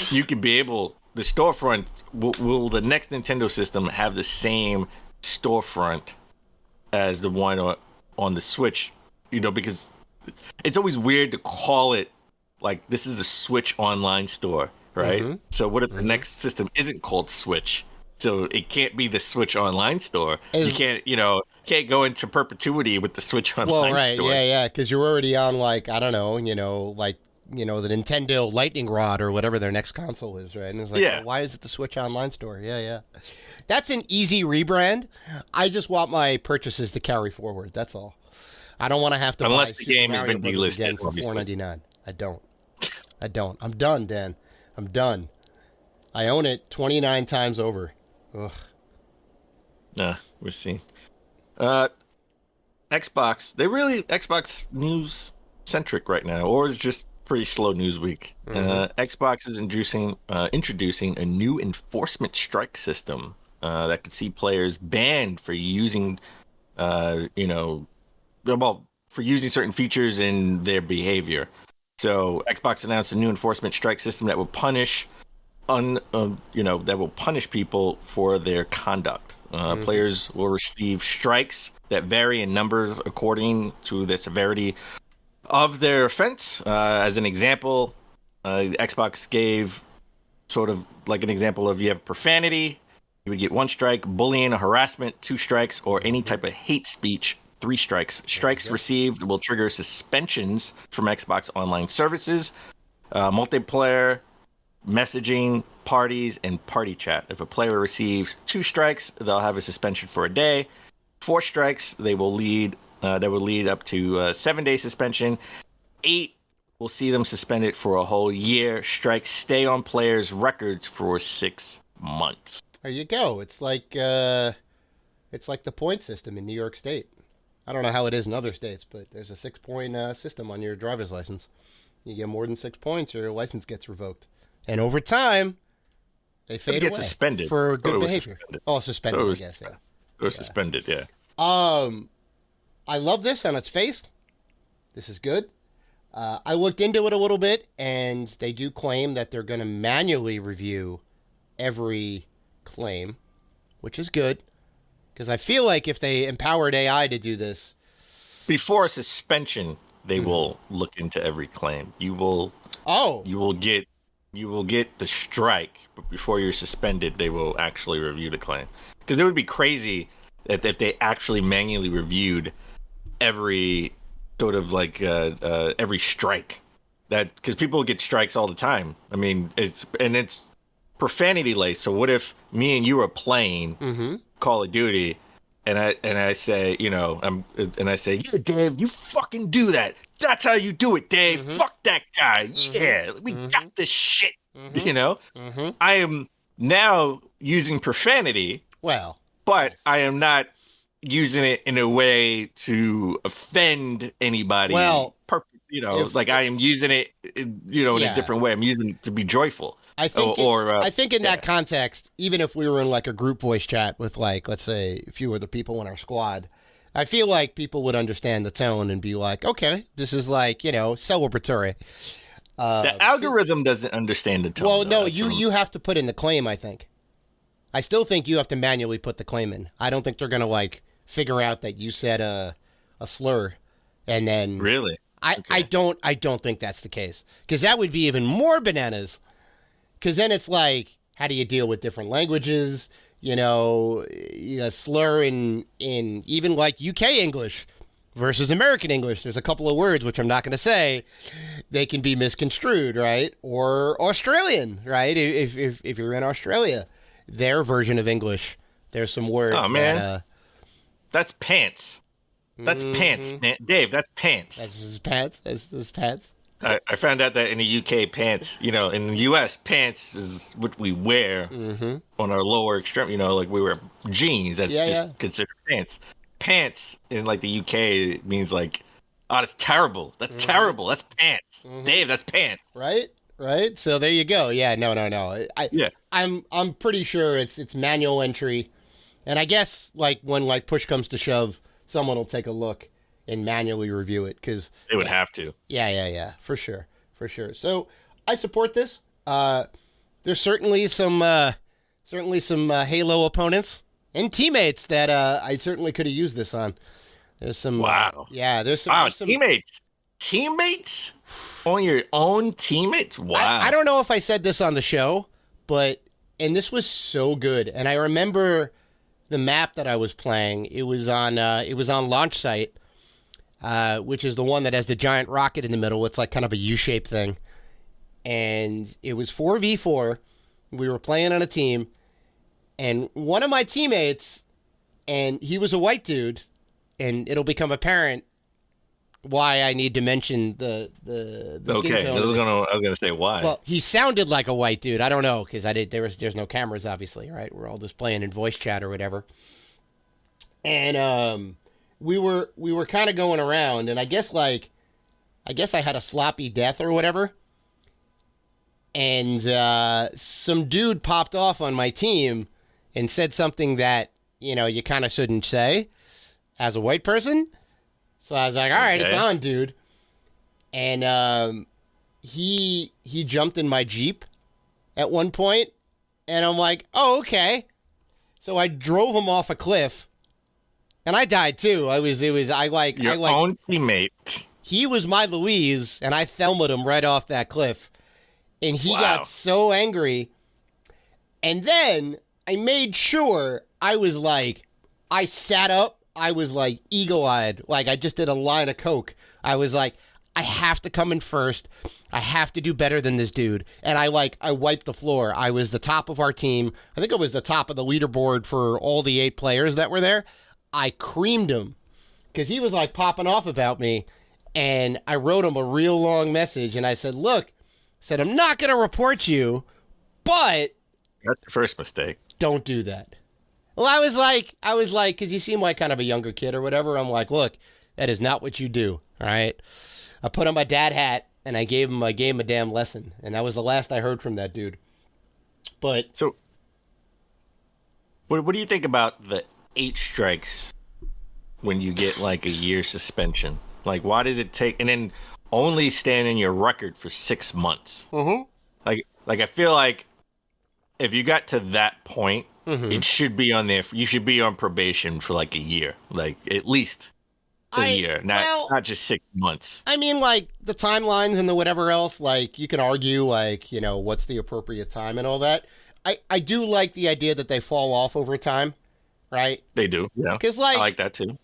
Speaker 3: you could be able, the storefront will the next Nintendo system have the same storefront as the one on the Switch? Because it's always weird to call it like this is the Switch online store. Right. So what if the next system isn't called Switch? So it can't be the Switch Online store. You can't go into perpetuity with the Switch Online store.
Speaker 2: Yeah, because you're already on like I don't know, the Nintendo Lightning Rod or whatever their next console is, right? And it's like, well, why is it the Switch Online store? Yeah. That's an easy rebrand. I just want my purchases to carry forward. That's all. I don't want to have to
Speaker 3: unless
Speaker 2: buy
Speaker 3: the
Speaker 2: Super
Speaker 3: game has
Speaker 2: Mario
Speaker 3: been
Speaker 2: Brothers
Speaker 3: delisted
Speaker 2: again for $4.99. I don't. I'm done, Dan. I'm done. I own it 29 times over. Ugh.
Speaker 3: We're seeing. Xbox. Xbox news centric right now, or it's just pretty slow news week. Xbox is introducing a new enforcement strike system that could see players banned for using, for using certain features in their behavior. So Xbox announced a new enforcement strike system that will punish people for their conduct. Players will receive strikes that vary in numbers according to the severity of their offense. As an example, Xbox gave sort of like an example of you have profanity, you would get 1 strike, bullying or harassment, 2 strikes, or any type of hate speech, 3 strikes. Strikes received will trigger suspensions from Xbox Online services, multiplayer, messaging, parties, and party chat. If a player receives 2 strikes, they'll have a suspension for a day. 4 strikes, that will lead up to 7-day suspension. 8 will see them suspended for a whole year. Strikes stay on players' records for 6 months.
Speaker 2: There you go. It's like the point system in New York State. I don't know how it is in other states, but there's a 6-point system on your driver's license. You get more than 6 points, or your license gets revoked. and over time, they fade away.
Speaker 3: Get suspended
Speaker 2: for good behavior.
Speaker 3: Suspended.
Speaker 2: Oh, suspended, I guess. Yeah.
Speaker 3: Or suspended. Yeah.
Speaker 2: I love this on its face. This is good. I looked into it a little bit, and they do claim that they're going to manually review every claim, which is good, because I feel like if they empowered AI to do this...
Speaker 3: Before a suspension, they will look into every claim. You will get the strike, but before you're suspended, they will actually review the claim. Because it would be crazy that if they actually manually reviewed every sort of like every strike, that because people get strikes all the time. I mean, it's profanity laced. So what if me and you are playing Call of Duty, and I say, yeah, Dave, you fucking do that. That's how you do it, Dave. Fuck that guy. Yeah, we got this shit. I am now using profanity.
Speaker 2: Well,
Speaker 3: but I am not using it in a way to offend anybody.
Speaker 2: Well,
Speaker 3: I am using it, in a different way. I'm using it to be joyful.
Speaker 2: I think in that context, even if we were in like a group voice chat with like, let's say, a few other people in our squad, I feel like people would understand the tone and be like, okay, this is like, celebratory.
Speaker 3: The algorithm doesn't understand the tone.
Speaker 2: Well, no, you have to put in the claim, I think. I still think you have to manually put the claim in. I don't think they're going to like figure out that you said a slur and then...
Speaker 3: Really?
Speaker 2: I don't think that's the case, because that would be even more bananas. Because then it's like, how do you deal with different languages? Slur in even like UK English versus American English. There's a couple of words, which I'm not going to say, they can be misconstrued, right? Or Australian, right? If you're in Australia, their version of English, there's some words.
Speaker 3: Oh man, that's pants. That's pants, man. Dave, that's pants.
Speaker 2: That's his pants. That's his pants.
Speaker 3: I found out that in the UK, pants, in the US, pants is what we wear on our lower extremity. Like we wear jeans. That's considered pants. Pants in like the UK means like, oh, that's terrible. That's terrible. That's pants. Dave, that's pants.
Speaker 2: Right. So there you go. Yeah. No. I'm pretty sure it's manual entry, and I guess like when like push comes to shove, someone will take a look and manually review it, because
Speaker 3: they would have to.
Speaker 2: Yeah, for sure. So I support this. There's certainly some Halo opponents and teammates that I certainly could have used this on. There's some.
Speaker 3: Wow.
Speaker 2: There's some
Speaker 3: teammates on your own teammates. Wow.
Speaker 2: I don't know if I said this on the show, and this was so good, and I remember the map that I was playing. It was on Launch Site. Which is the one that has the giant rocket in the middle. It's like kind of a U-shaped thing. And it was 4v4. We were playing on a team. And one of my teammates, and he was a white dude, and it'll become apparent why I need to mention the
Speaker 3: okay, I was gonna say why.
Speaker 2: Well, he sounded like a white dude. I don't know, because there's no cameras, obviously, right? We're all just playing in voice chat or whatever. And we were kind of going around, and I guess I had a sloppy death or whatever. And some dude popped off on my team and said something that, you kind of shouldn't say as a white person. So I was like, all right, It's on, dude. And he jumped in my Jeep at one point, and I'm like, oh, okay. So I drove him off a cliff, and I died too. Your
Speaker 3: own teammate.
Speaker 2: He was my Louise, and I Thelma'd him right off that cliff. And he got so angry. And then I made sure I sat up. I was like eagle-eyed. Like I just did a line of coke. I was like, I have to come in first. I have to do better than this dude. And I wiped the floor. I was the top of our team. I think I was the top of the leaderboard for all the 8 players that were there. I creamed him because he was like popping off about me. And I wrote him a real long message. And I said, look, I'm not going to report you, but...
Speaker 3: That's the first mistake.
Speaker 2: Don't do that. Well, I was like, because you seem like kind of a younger kid or whatever. I'm like, look, that is not what you do. All right. I put on my dad hat and I gave him a damn lesson, and that was the last I heard from that dude. But
Speaker 3: So, what do you think about the 8 strikes when you get like a year suspension? Like, why does it take, and then only stand in your record for 6 months?
Speaker 2: mm-hmm.
Speaker 3: Like I feel like if you got to that point, it should be on there. You should be on probation for like a year, like at least a year, not just 6 months.
Speaker 2: I mean, like the timelines and the whatever else. Like you can argue, like what's the appropriate time and all that. I do like the idea that they fall off over time, right?
Speaker 3: They do, yeah.
Speaker 2: Because
Speaker 3: I like that too.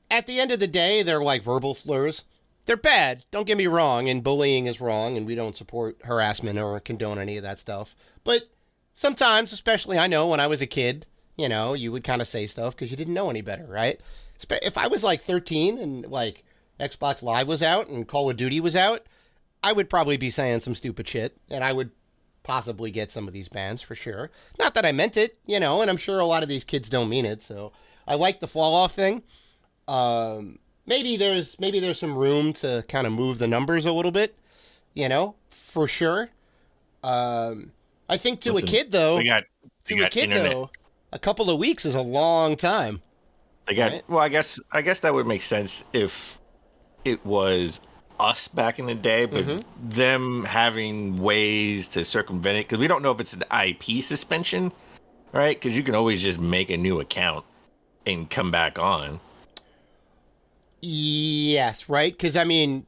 Speaker 2: At the end of the day, they're like verbal slurs. They're bad. Don't get me wrong, and bullying is wrong, and we don't support harassment or condone any of that stuff. But sometimes, especially I know when I was a kid, you would kind of say stuff because you didn't know any better, right? If I was like 13 and like Xbox Live was out and Call of Duty was out, I would probably be saying some stupid shit, and I would possibly get some of these bans for sure. Not that I meant it, and I'm sure a lot of these kids don't mean it, so I like the fall off thing. Maybe there's some room to kind of move the numbers a little bit, for sure. I think to a kid though, a couple of weeks is a long time.
Speaker 3: Right? Well, I guess that would make sense if it was us back in the day, but them having ways to circumvent it, because we don't know if it's an IP suspension, right? Because you can always just make a new account and come back on.
Speaker 2: Yes, right? Because,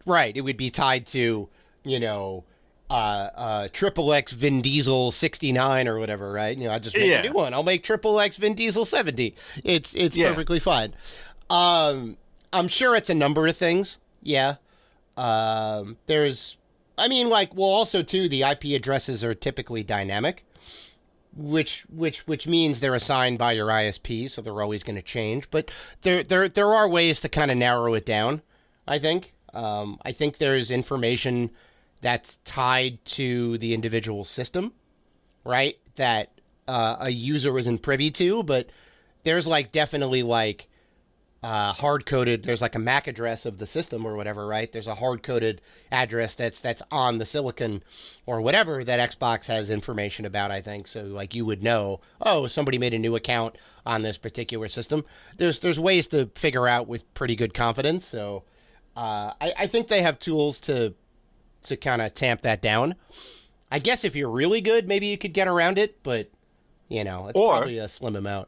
Speaker 2: right, it would be tied to, Triple X Vin Diesel 69 or whatever, right? I just make a new one. I'll make Triple X Vin Diesel 70. It's perfectly fine. I'm sure it's a number of things. Yeah. Also, too, the IP addresses are typically dynamic. Which means they're assigned by your ISP, so they're always going to change. But there are ways to kind of narrow it down, I think. I think there's information that's tied to the individual system, right? That a user isn't privy to, but there's definitely hard-coded, there's a MAC address of the system or whatever, right? There's a hard-coded address that's on the silicon or whatever that Xbox has information about, I think. So, you would know, somebody made a new account on this particular system. There's ways to figure out with pretty good confidence. So, I think they have tools to kind of tamp that down. I guess if you're really good, maybe you could get around it, but, it's probably a slim amount.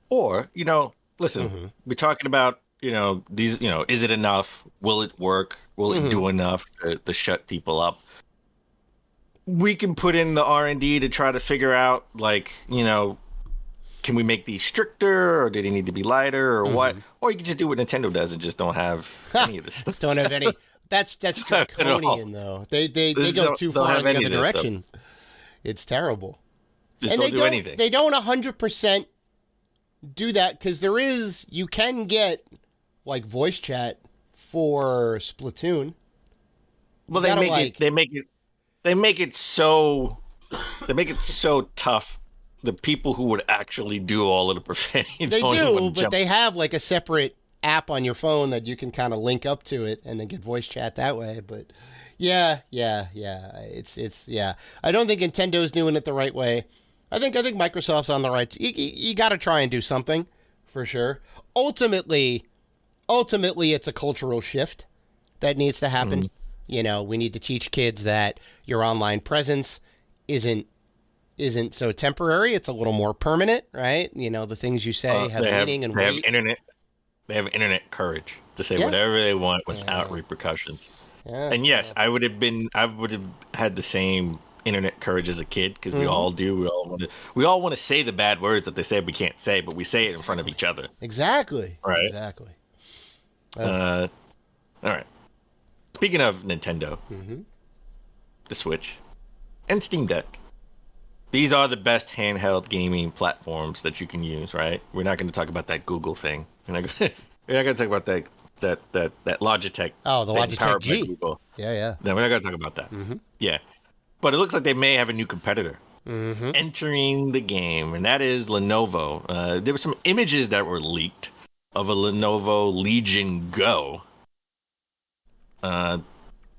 Speaker 3: Or, listen, we're talking about, these, is it enough? Will it work? Will it do enough to shut people up? We can put in the R&D to try to figure out, can we make these stricter, or do they need to be lighter, or what? Or you can just do what Nintendo does and just don't have any of this stuff.
Speaker 2: Don't have any. That's draconian, though. They go too far in the other direction. It's terrible.
Speaker 3: Just don't do anything.
Speaker 2: They don't 100% do that, because you can get voice chat for Splatoon.
Speaker 3: Well, they make it so tough. The people who would actually do all of the profanity,
Speaker 2: they do, but they have a separate app on your phone that you can kind of link up to it and then get voice chat that way. But yeah. It's I don't think Nintendo's doing it the right way. I think Microsoft's on the right. You got to try and do something, for sure. Ultimately, it's a cultural shift that needs to happen. We need to teach kids that your online presence isn't so temporary. It's a little more permanent, right? The things you say have meaning and weight.
Speaker 3: They have internet courage to say whatever they want without repercussions. Yeah, and yes, I would have had the same internet courage as a kid, because we all do. We all want to say the bad words that they say we can't say, but we say it in front of each other.
Speaker 2: Exactly.
Speaker 3: Right.
Speaker 2: Exactly.
Speaker 3: All right. Speaking of Nintendo, the Switch, and Steam Deck, these are the best handheld gaming platforms that you can use. Right. We're not going to talk about that Google thing. We're not going to talk about that Logitech.
Speaker 2: Oh, the Logitech G.
Speaker 3: Google.
Speaker 2: Yeah.
Speaker 3: No, we're not going to talk about that. Yeah. But it looks like they may have a new competitor entering the game, and that is Lenovo. There were some images that were leaked of a Lenovo Legion Go that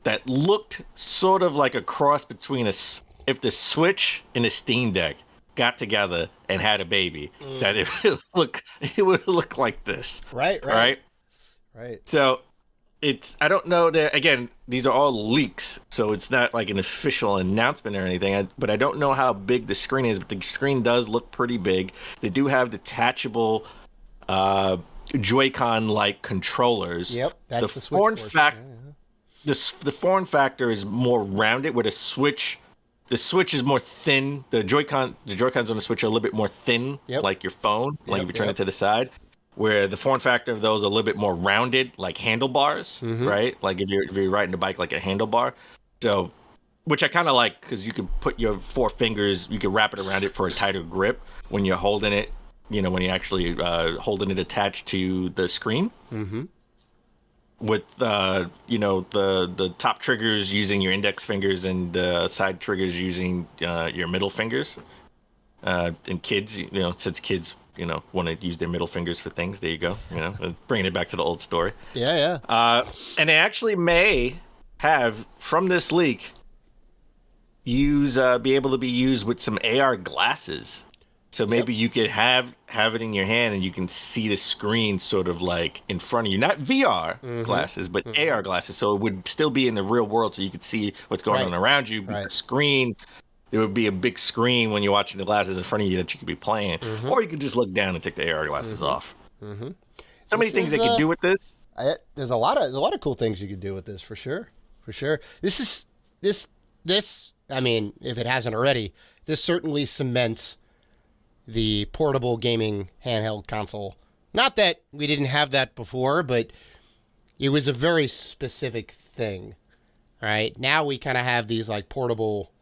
Speaker 3: that looked sort of like a cross between if the Switch and the Steam Deck got together and had a baby, that it would look like this.
Speaker 2: Right.
Speaker 3: So I don't know that, again, these are all leaks, so it's not like an official announcement or anything, but I don't know how big the screen is, but the screen does look pretty big. They do have detachable Joy-Con-like controllers.
Speaker 2: Yep, that's the Switch
Speaker 3: form
Speaker 2: portion.
Speaker 3: The form factor is more rounded, where the Switch is more thin. The Joy-Cons on the Switch are a little bit more thin, like your phone, like if you turn it to the side. Where the form factor of those are a little bit more rounded, like handlebars, right? Like if you're riding a bike, like a handlebar. So, which I kind of like, because you can put your 4 fingers, you can wrap it around it for a tighter grip when you're holding it. When you're actually holding it attached to the screen. Mm-hmm. With the top triggers using your index fingers and side triggers using your middle fingers. And kids, since kids, want to use their middle fingers for things, there you go. Bringing it back to the old story.
Speaker 2: Yeah.
Speaker 3: And they actually may have, from this leak, be able to be used with some AR glasses. So maybe you could have it in your hand and you can see the screen sort of like in front of you. Not VR glasses, but AR glasses. So it would still be in the real world, so you could see what's going on around you. But the screen, there would be a big screen when you're watching the glasses in front of you that you could be playing. Or you could just look down and take the AR glasses off. So many things they could do with this.
Speaker 2: There's a lot of cool things you could do with this, for sure. This. I mean, if it hasn't already, this certainly cements the portable gaming handheld console. Not that we didn't have that before, but it was a very specific thing. Right now we kind of have these like portable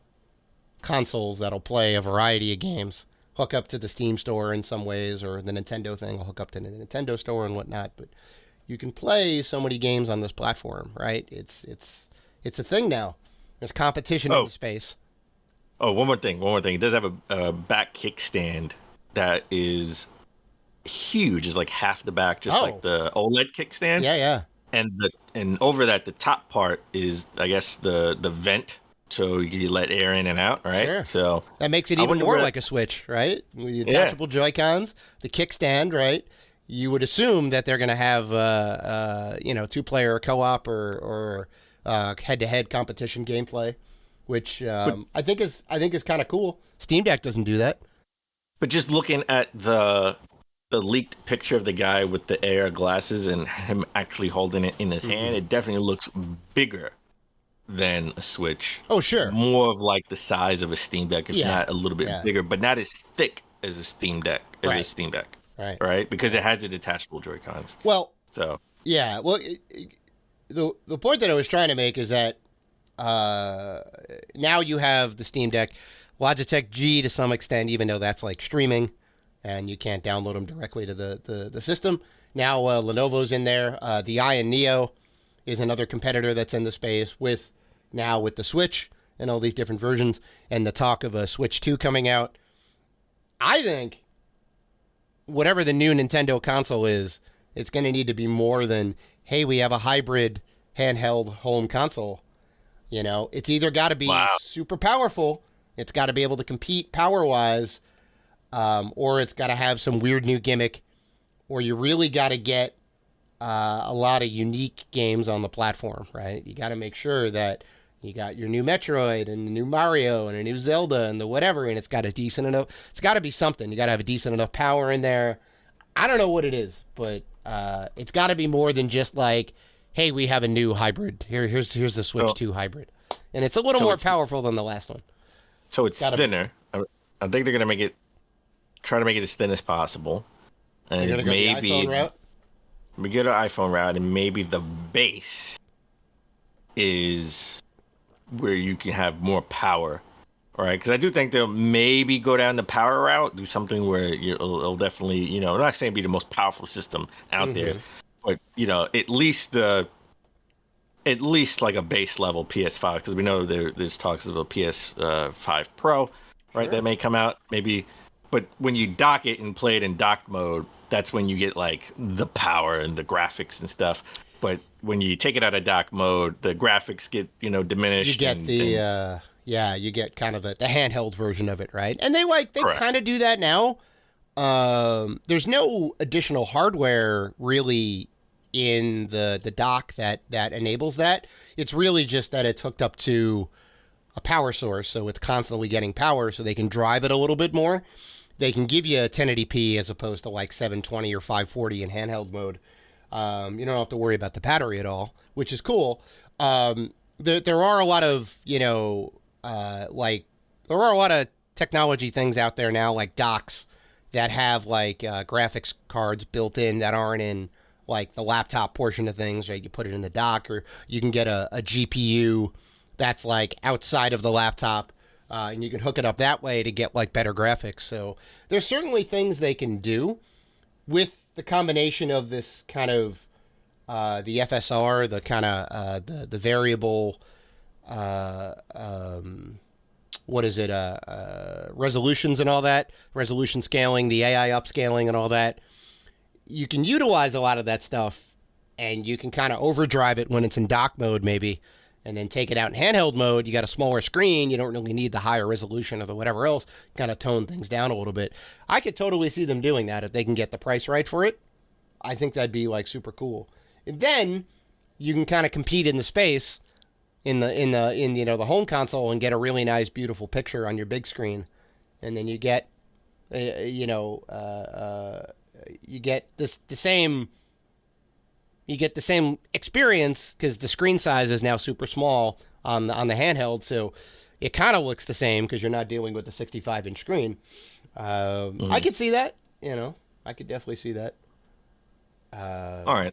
Speaker 2: consoles that'll play a variety of games, hook up to the Steam store in some ways, or the Nintendo thing will hook up to the Nintendo store and whatnot. But you can play so many games on this platform, right? It's a thing now. There's competition in the space.
Speaker 3: Oh, one more thing. It does have a back kickstand that is huge. It's like half the back, just like the OLED kickstand.
Speaker 2: Yeah.
Speaker 3: And over that, the top part is, I guess, the vent, so you let air in and out, right?
Speaker 2: Sure.
Speaker 3: So
Speaker 2: that makes it even more like a Switch, right? With the detachable Joy-Cons, the kickstand, right? You would assume that they're going to have, 2-player co-op or head-to-head competition gameplay, which I think is kind of cool. Steam Deck doesn't do that.
Speaker 3: But just looking at the leaked picture of the guy with the AR glasses and him actually holding it in his hand, it definitely looks bigger than a Switch.
Speaker 2: Oh, sure.
Speaker 3: More of like the size of a Steam Deck, if not a little bit bigger, but not as thick as a Steam Deck. Right? Because it has the detachable Joy-Cons.
Speaker 2: Well,
Speaker 3: so
Speaker 2: yeah. Well, the point that I was trying to make is that now you have the Steam Deck, Logitech G to some extent, even though that's like streaming, and you can't download them directly to the system. Now Lenovo's in there. The Ion Neo is another competitor that's in the space with the Switch and all these different versions, and the talk of a Switch 2 coming out. I think whatever the new Nintendo console is, it's going to need to be more than, hey, we have a hybrid handheld home console. It's either got to be super powerful, it's got to be able to compete power-wise, or it's got to have some weird new gimmick, or you really got to get a lot of unique games on the platform, right? You got to make sure that you got your new Metroid and the new Mario and a new Zelda and the whatever, and it's got it's got to be something. You got to have a decent enough power in there. I don't know what it is, but it's got to be more than just like, hey, we have a new hybrid. Here's the Switch 2 hybrid. And it's a little more powerful than the last one.
Speaker 3: So it's thinner. I think they're going to try to make it as thin as possible. And maybe
Speaker 2: go the iPhone route?
Speaker 3: We get an iPhone route, and maybe the base is where you can have more power, right? Because I do think they'll maybe go down the power route, do something where it'll definitely, I'm not saying be the most powerful system out there, but at least like a base level PS5, because we know there's talks of a PS5 Pro, right? That may come out maybe, but when you dock it and play it in docked mode, that's when you get like the power and the graphics and stuff. but when you take it out of dock mode, the graphics get diminished.
Speaker 2: You get you get kind of the handheld version of it, right? And they
Speaker 3: Correct.
Speaker 2: kind of do that now. There's no additional hardware really in the dock that enables that. It's really just that it's hooked up to a power source, so it's constantly getting power, so they can drive it a little bit more. They can give you a 1080p as opposed to like 720 or 540 in handheld mode. You don't have to worry about the battery at all, which is cool. There are a lot of there are a lot of technology things out there now, like docks that have like graphics cards built in that aren't in like the laptop portion of things, right? You put it in the dock, or you can get a GPU that's like outside of the laptop, and you can hook it up that way to get like better graphics. So there's certainly things they can do with the combination of this kind of the FSR, the kind of the variable what is it resolutions and all that, resolution scaling, the AI upscaling and all that. You can utilize a lot of that stuff, and you can kind of overdrive it when it's in dock mode maybe, and then take it out in handheld mode. You got a smaller screen. You don't really need the higher resolution or the whatever else. Kind of tone things down a little bit. I could totally see them doing that if they can get the price right for it. I think that'd be like super cool. And then you can kind of compete in the space in the home console and get a really nice, beautiful picture on your big screen, and then you get you get the same experience because the screen size is now super small on the handheld, so it kind of looks the same because you're not dealing with the 65-inch screen. I could see that. I could definitely see that.
Speaker 3: All right.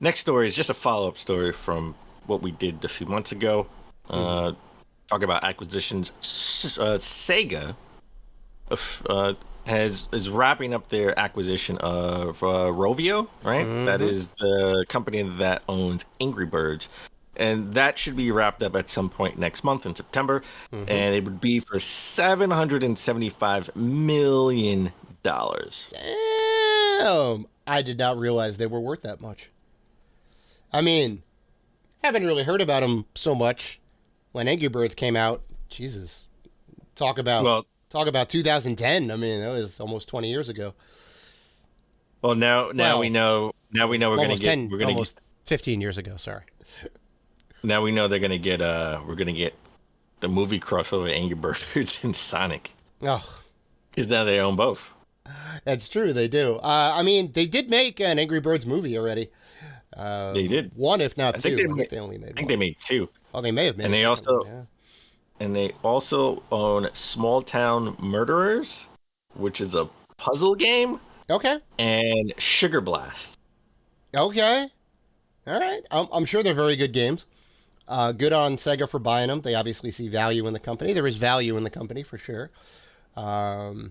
Speaker 3: Next story is just a follow-up story from what we did a few months ago. Talk about acquisitions. Sega is wrapping up their acquisition of Rovio, right? Mm-hmm. That is the company that owns Angry Birds. And that should be wrapped up at some point next month in September. Mm-hmm. And it would be for $775 million.
Speaker 2: Damn! I did not realize they were worth that much. I mean, haven't really heard about them so much when Angry Birds came out. Jesus. Talk about 2010. I mean, that was almost 20 years ago.
Speaker 3: Well, now we know we're going to get
Speaker 2: almost 15 years ago, sorry.
Speaker 3: Now we know we're going to get the movie crossover Angry Birds and Sonic.
Speaker 2: Oh.
Speaker 3: Cuz now they own both.
Speaker 2: That's true, they do. I mean, they did make an Angry Birds movie already.
Speaker 3: They did.
Speaker 2: One, if not two.
Speaker 3: They
Speaker 2: only made one.
Speaker 3: I think they made two.
Speaker 2: Oh, they may have made
Speaker 3: and they also own Small Town Murderers, which is a puzzle game.
Speaker 2: Okay.
Speaker 3: And Sugar Blast.
Speaker 2: Okay. All right. I'm sure they're very good games. Good on Sega for buying them. They obviously see value in the company. There is value in the company for sure. Yeah,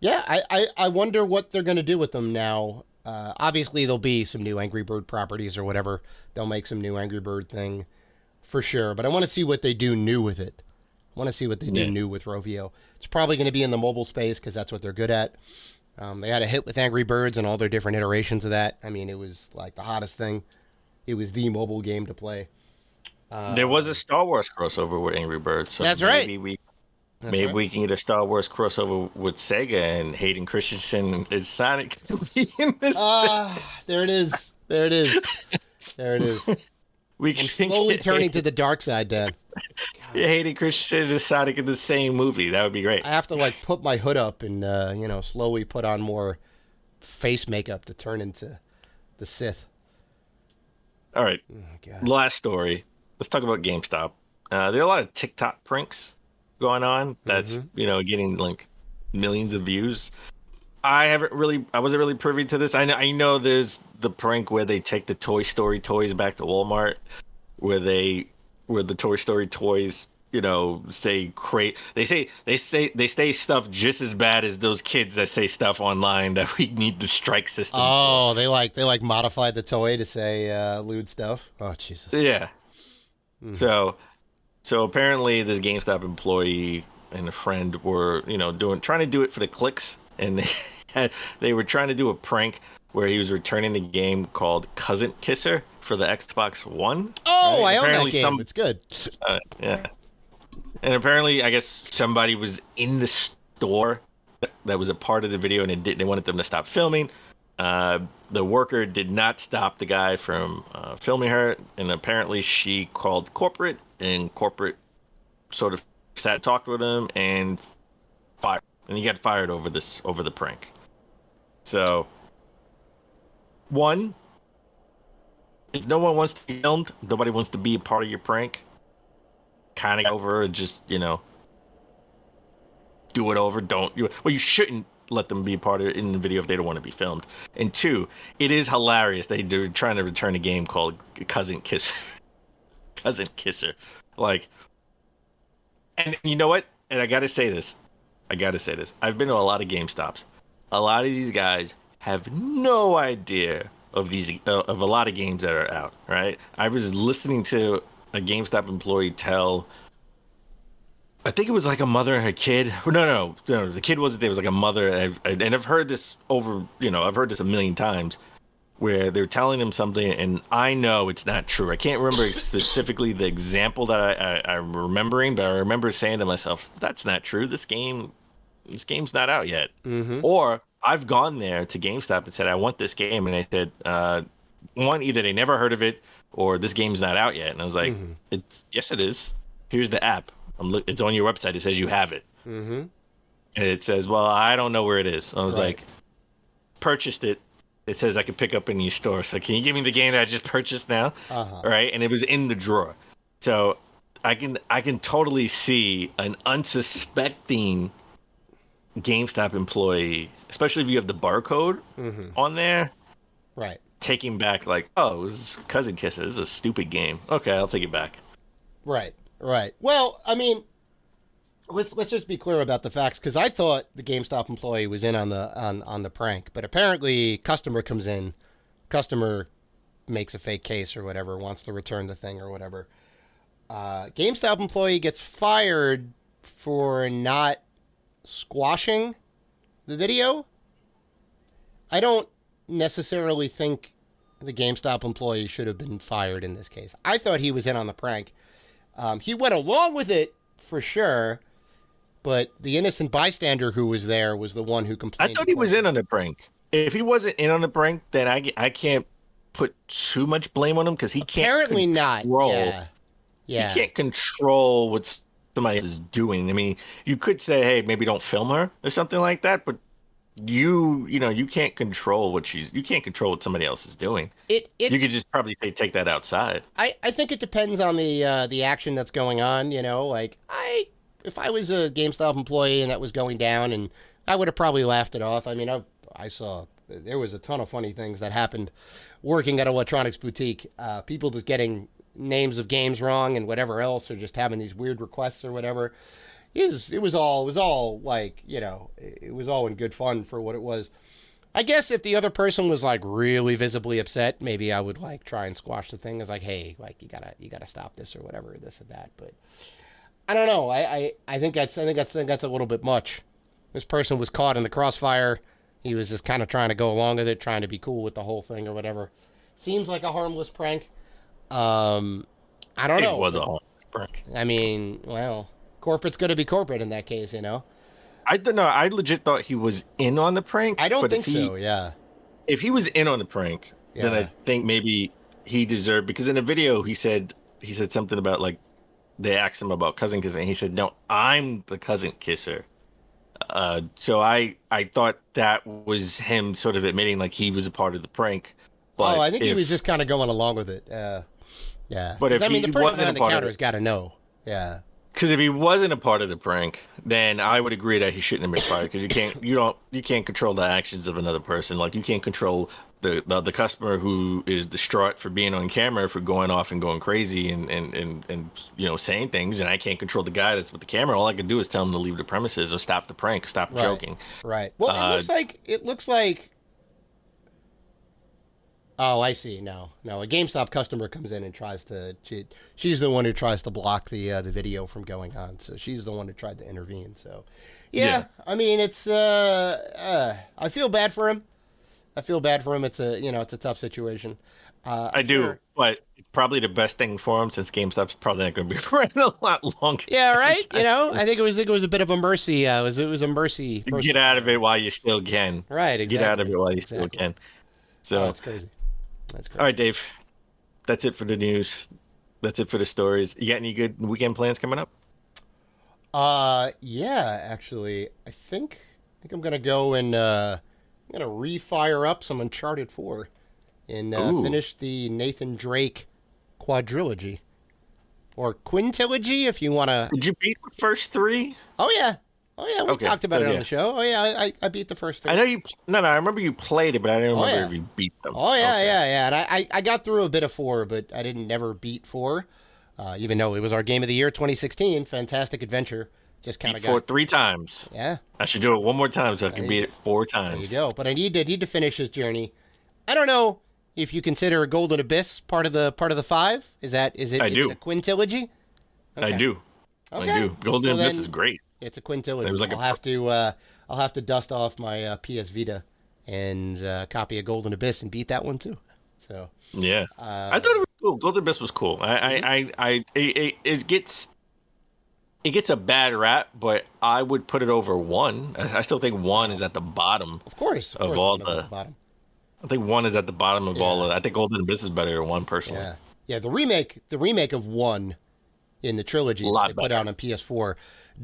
Speaker 2: I wonder what they're going to do with them now. Obviously, there'll be some new Angry Bird properties or whatever. They'll make some new Angry Bird thing for sure. But I want to see what they do new with it. I want to see what they do new with Rovio. It's probably going to be in the mobile space because that's what they're good at. They had a hit with Angry Birds and all their different iterations of that. I mean, it was like the hottest thing. It was the mobile game to play.
Speaker 3: There was a Star Wars crossover with Angry Birds. So
Speaker 2: that's
Speaker 3: maybe
Speaker 2: right.
Speaker 3: Maybe we can get a Star Wars crossover with Sega and Hayden Christensen and Sonic in this.
Speaker 2: There it is. There it is. There it is. I'm slowly turning to the dark side, Dan.
Speaker 3: Yeah, Hayden Christensen and Sonic in the same movie. That would be great.
Speaker 2: I have to put my hood up and slowly put on more face makeup to turn into the Sith.
Speaker 3: All right.
Speaker 2: Oh,
Speaker 3: last story. Let's talk about GameStop. There are a lot of TikTok pranks going on that's getting like millions of views. I wasn't really privy to this. I know there's the prank where they take the Toy Story toys back to Walmart, where the Toy Story toys say stuff just as bad as those kids that say stuff online that we need the strike system
Speaker 2: for. They modified the toy to say lewd stuff. Oh Jesus.
Speaker 3: Yeah. So apparently this GameStop employee and a friend were, trying to do it for the clicks, and they were trying to do a prank where he was returning a game called Cousin Kisser for the Xbox One.
Speaker 2: Oh,
Speaker 3: right?
Speaker 2: I own
Speaker 3: Apparently
Speaker 2: that game. It's good.
Speaker 3: Yeah. And apparently, I guess somebody was in the store that was a part of the video, and they wanted them to stop filming. The worker did not stop the guy from filming her, and apparently she called corporate, and corporate sort of sat and talked with him and fired, and he got fired over the prank. So, one, if no one wants to be filmed, nobody wants to be a part of your prank. Kind of over, just do it over. You shouldn't let them be a part of it in the video if they don't want to be filmed. And two, it is hilarious they're trying to return a game called Cousin Kisser. Cousin Kisser, like, and you know what? And I gotta say this. I've been to a lot of GameStops. A lot of these guys have no idea of of a lot of games that are out. Right? I was listening to a GameStop employee tell, I think it was like a mother and her kid. No, the kid wasn't there. It was like a mother. And I've heard this I've heard this a million times, where they're telling him something, and I know it's not true. I can't remember specifically the example that I'm remembering, but I remember saying to myself, that's not true. This game's not out yet. Mm-hmm. Or I've gone there to GameStop and said, I want this game. And they said, one, either they never heard of it, or this game's not out yet. And I was like, yes, it is. Here's the app. It's on your website. It says you have it. Mm-hmm. And it says, well, I don't know where it is. I was like, purchased it. It says I can pick up in your store. So can you give me the game that I just purchased now? Right? And it was in the drawer. So I can totally see an unsuspecting GameStop employee, especially if you have the barcode on there.
Speaker 2: Right.
Speaker 3: Taking back, like, oh, it was Cousin Kisser. This is a stupid game. Okay, I'll take it back.
Speaker 2: Right. Well, I mean, let's just be clear about the facts, because I thought the GameStop employee was in on the prank, but apparently customer comes in, customer makes a fake case or whatever, wants to return the thing or whatever. GameStop employee gets fired for not squashing the video. I don't necessarily think the GameStop employee should have been fired in this case. I thought he was in on the prank. He went along with it for sure, but the innocent bystander who was there was the one who complained.
Speaker 3: I thought he was in on the prank. If he wasn't in on the prank, then I can't put too much blame on him, because he can't
Speaker 2: apparently
Speaker 3: control.
Speaker 2: Not. Yeah.
Speaker 3: He can't control what somebody is doing. I mean, you could say, hey, maybe don't film her or something like that, but you can't control you can't control what somebody else is doing. You could just probably say, take that outside.
Speaker 2: I think it depends on the action that's going on. Like if I was a GameStop employee and that was going down, and I would have probably laughed it off. I mean, I saw there was a ton of funny things that happened working at an electronics boutique. People just getting names of games wrong and whatever else, or just having these weird requests or whatever. It was all like, it was all in good fun for what it was. I guess if the other person was like really visibly upset, maybe I would like try and squash the thing. It's like, hey, like you gotta stop this or whatever, this and that. But I don't know. I think that's a little bit much. This person was caught in the crossfire. He was just kind of trying to go along with it, trying to be cool with the whole thing or whatever. Seems like a harmless prank. I don't know.
Speaker 3: It was a harmless prank.
Speaker 2: I mean, well, corporate's going to be corporate in that case,
Speaker 3: I don't know. I legit thought he was in on the prank.
Speaker 2: I don't think so, yeah.
Speaker 3: If he was in on the prank, then I think maybe he deserved, because in the video he said something about, like, they asked him about Cousin Kisser, and he said, no, I'm the Cousin Kisser. So I thought that was him sort of admitting like he was a part of the prank. But
Speaker 2: I think he was just kind of going along with it. Yeah.
Speaker 3: But if
Speaker 2: the person
Speaker 3: wasn't
Speaker 2: behind
Speaker 3: a
Speaker 2: the
Speaker 3: part
Speaker 2: counter
Speaker 3: of
Speaker 2: has got to know. Yeah.
Speaker 3: Because if he wasn't a part of the prank, then I would agree that he shouldn't have been fired. Because you can't control the actions of another person. Like, you can't control the customer who is distraught for being on camera, for going off and going crazy and saying things, and I can't control the guy that's with the camera. All I can do is tell him to leave the premises or stop the prank, stop joking.
Speaker 2: Right. Well, it looks like. Oh, I see. No. A GameStop customer comes in and tries to. She's the one who tries to block the video from going on. So she's the one who tried to intervene. So, yeah. I mean, it's. I feel bad for him. I feel bad for him. It's a tough situation.
Speaker 3: I do, but it's probably the best thing for him since GameStop's probably not going to be around a lot longer.
Speaker 2: Yeah, right. I think it was a bit of a mercy. It was a mercy.
Speaker 3: Get out of it while you still can.
Speaker 2: Right. Exactly.
Speaker 3: Get out of it while you still can. So
Speaker 2: that's crazy. That's crazy.
Speaker 3: All right, Dave. That's it for the news. That's it for the stories. You got any good weekend plans coming up?
Speaker 2: Yeah, actually, I think I'm gonna go and I'm gonna refire up some Uncharted 4 and finish the Nathan Drake quadrilogy or quintilogy, if you wanna.
Speaker 3: Did you beat the first 3?
Speaker 2: Oh yeah, we talked about it on the show. Oh yeah, I beat the first 3.
Speaker 3: I know you. No, I remember you played it, but I didn't remember if you beat them.
Speaker 2: Oh yeah. And I got through a bit of 4, but I didn't never beat 4. Even though it was our game of the year 2016, fantastic adventure. Just kind of got
Speaker 3: 4 3 times.
Speaker 2: Yeah.
Speaker 3: I should do it one more time so I can beat it 4 times.
Speaker 2: There you go. But I need to finish his journey. I don't know if you consider Golden Abyss part of the 5. Is it a quintilogy? Okay.
Speaker 3: I do.
Speaker 2: Okay.
Speaker 3: I do. Golden Abyss is great.
Speaker 2: It's a quintilogy.
Speaker 3: It was like
Speaker 2: I'll have to dust off my PS Vita and copy a Golden Abyss and beat that one too. So
Speaker 3: yeah, I thought it was cool. Golden Abyss was cool. It gets a bad rap, but I would put it over 1. I still think 1 is at the bottom.
Speaker 2: Of course,
Speaker 3: of all
Speaker 2: the bottom.
Speaker 3: I think 1 is at the bottom of all of. I think Golden Abyss is better than 1 personally.
Speaker 2: Yeah. The remake of 1 in the trilogy that they put out on PS4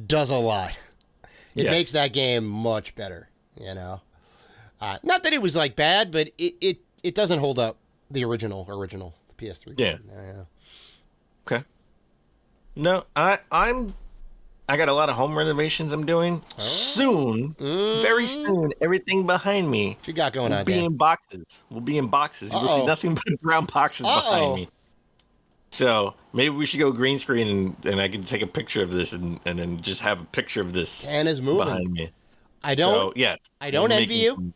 Speaker 2: does a lot. It makes that game much better. Not that it was like bad, but it doesn't hold up the original PS3 game. Yeah.
Speaker 3: Okay. No, I got a lot of home renovations I'm doing. Soon, very soon, everything behind me
Speaker 2: what you got going on,
Speaker 3: will be in boxes. Will be in boxes. You will see nothing but brown boxes behind me. So maybe we should go green screen and I can take a picture of this and then just have a picture of this
Speaker 2: is moving
Speaker 3: behind me.
Speaker 2: I don't envy you.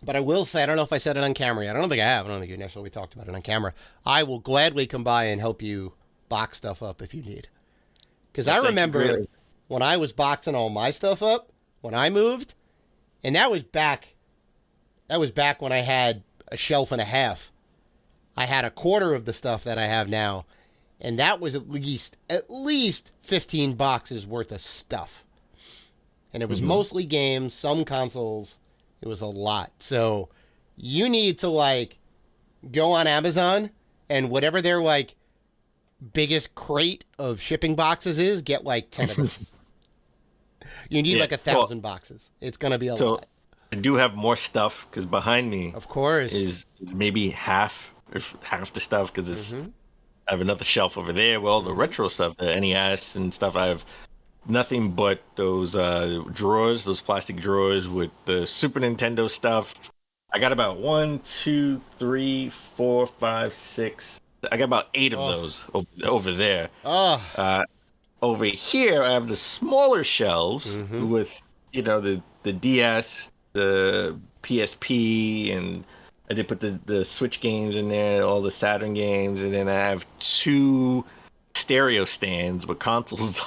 Speaker 2: But I will say, I don't know if I said it on camera. I don't think I have. I don't think you necessarily talked about it on camera. I will gladly come by and help you box stuff up if you need. Because I remember when I was boxing all my stuff up when I moved, and that was back when I had a shelf and a half. I had a quarter of the stuff that I have now, and that was at least 15 boxes worth of stuff. And it was mostly games, some consoles. It was a lot. So you need to go on Amazon and whatever their biggest crate of shipping boxes is, get 10 of those. You need 1,000 boxes. It's going to be a lot.
Speaker 3: I do have more stuff because behind me,
Speaker 2: of course,
Speaker 3: is maybe half the stuff because I have another shelf over there with all the retro stuff, the NES and stuff. I have nothing but those drawers, those plastic drawers with the Super Nintendo stuff. I got about 1, 2, 3, 4, 5, 6. I got about 8 of those over there. Over here, I have the smaller shelves with the DS, the PSP, and I did put the Switch games in there, all the Saturn games, and then I have 2 stereo stands with consoles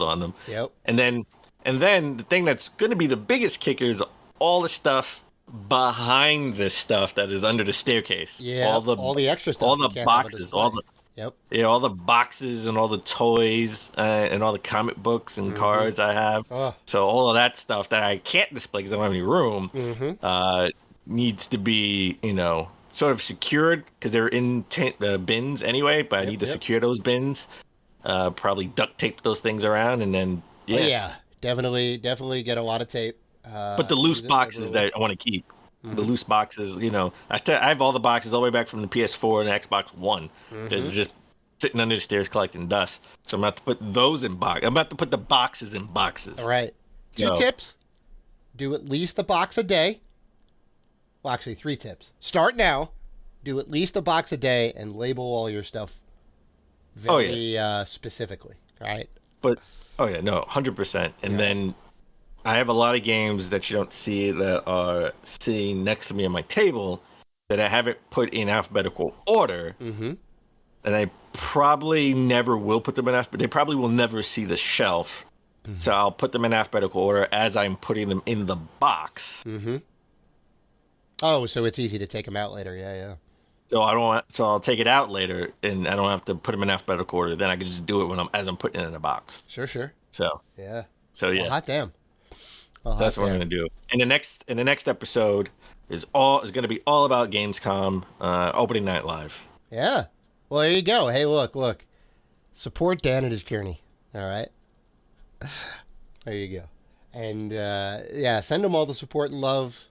Speaker 3: on them.
Speaker 2: Yep.
Speaker 3: And then the thing that's going to be the biggest kicker is all the stuff behind the stuff that is under the staircase.
Speaker 2: Yeah. All the extra stuff.
Speaker 3: All the boxes. All the boxes and all the toys and all the comic books and cards I have. So all of that stuff that I can't display because I don't have any room needs to be sort of secured because they're in bins anyway, but I need to secure those bins, probably duct tape those things around, and then
Speaker 2: definitely get a lot of tape.
Speaker 3: But the loose boxes that I want to keep, the loose boxes, I have all the boxes all the way back from the PS4 and the Xbox One. They're just sitting under the stairs collecting dust. So I'm about to put those in boxes. I'm about to put the boxes in boxes.
Speaker 2: All right. 2 tips. Do at least a box a day. Well, actually, 3 tips. Start now. Do at least a box a day and label all your stuff very specifically. Right?
Speaker 3: But, 100%. And then I have a lot of games that you don't see that are sitting next to me on my table that I haven't put in alphabetical order. And I probably never will put them in alphabetical. They probably will never see the shelf. So I'll put them in alphabetical order as I'm putting them in the box.
Speaker 2: Oh, so it's easy to take them out later. Yeah, yeah.
Speaker 3: So I don't want, so I'll take it out later, and I don't have to put them in alphabetical order. Then I can just do it when I'm putting it in a box.
Speaker 2: Sure, sure.
Speaker 3: So
Speaker 2: Yeah.
Speaker 3: yeah,
Speaker 2: Well, hot damn. Well,
Speaker 3: that's
Speaker 2: hot
Speaker 3: what I'm
Speaker 2: damn.
Speaker 3: gonna do. And the next episode is gonna be all about Gamescom opening night live.
Speaker 2: Yeah. Well, there you go. Hey, look. Support Dan and his journey. All right. There you go. And yeah, send him all the support and love.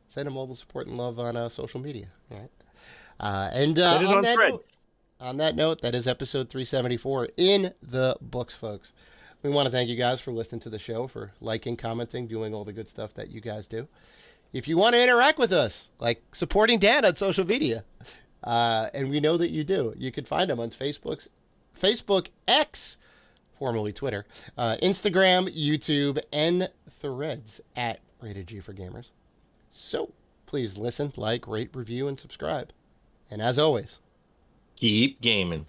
Speaker 2: Send him all the support and love on social media. All right. And
Speaker 3: Send it on Threads.
Speaker 2: On that note, that is episode 374 in the books, folks. We want to thank you guys for listening to the show, for liking, commenting, doing all the good stuff that you guys do. If you want to interact with us, like supporting Dan on social media, and we know that you do, you can find him on Facebook X, formerly Twitter, Instagram, YouTube, and Threads at Rated G for Gamers. So please listen, like, rate, review, and subscribe. And as always,
Speaker 3: Keep gaming.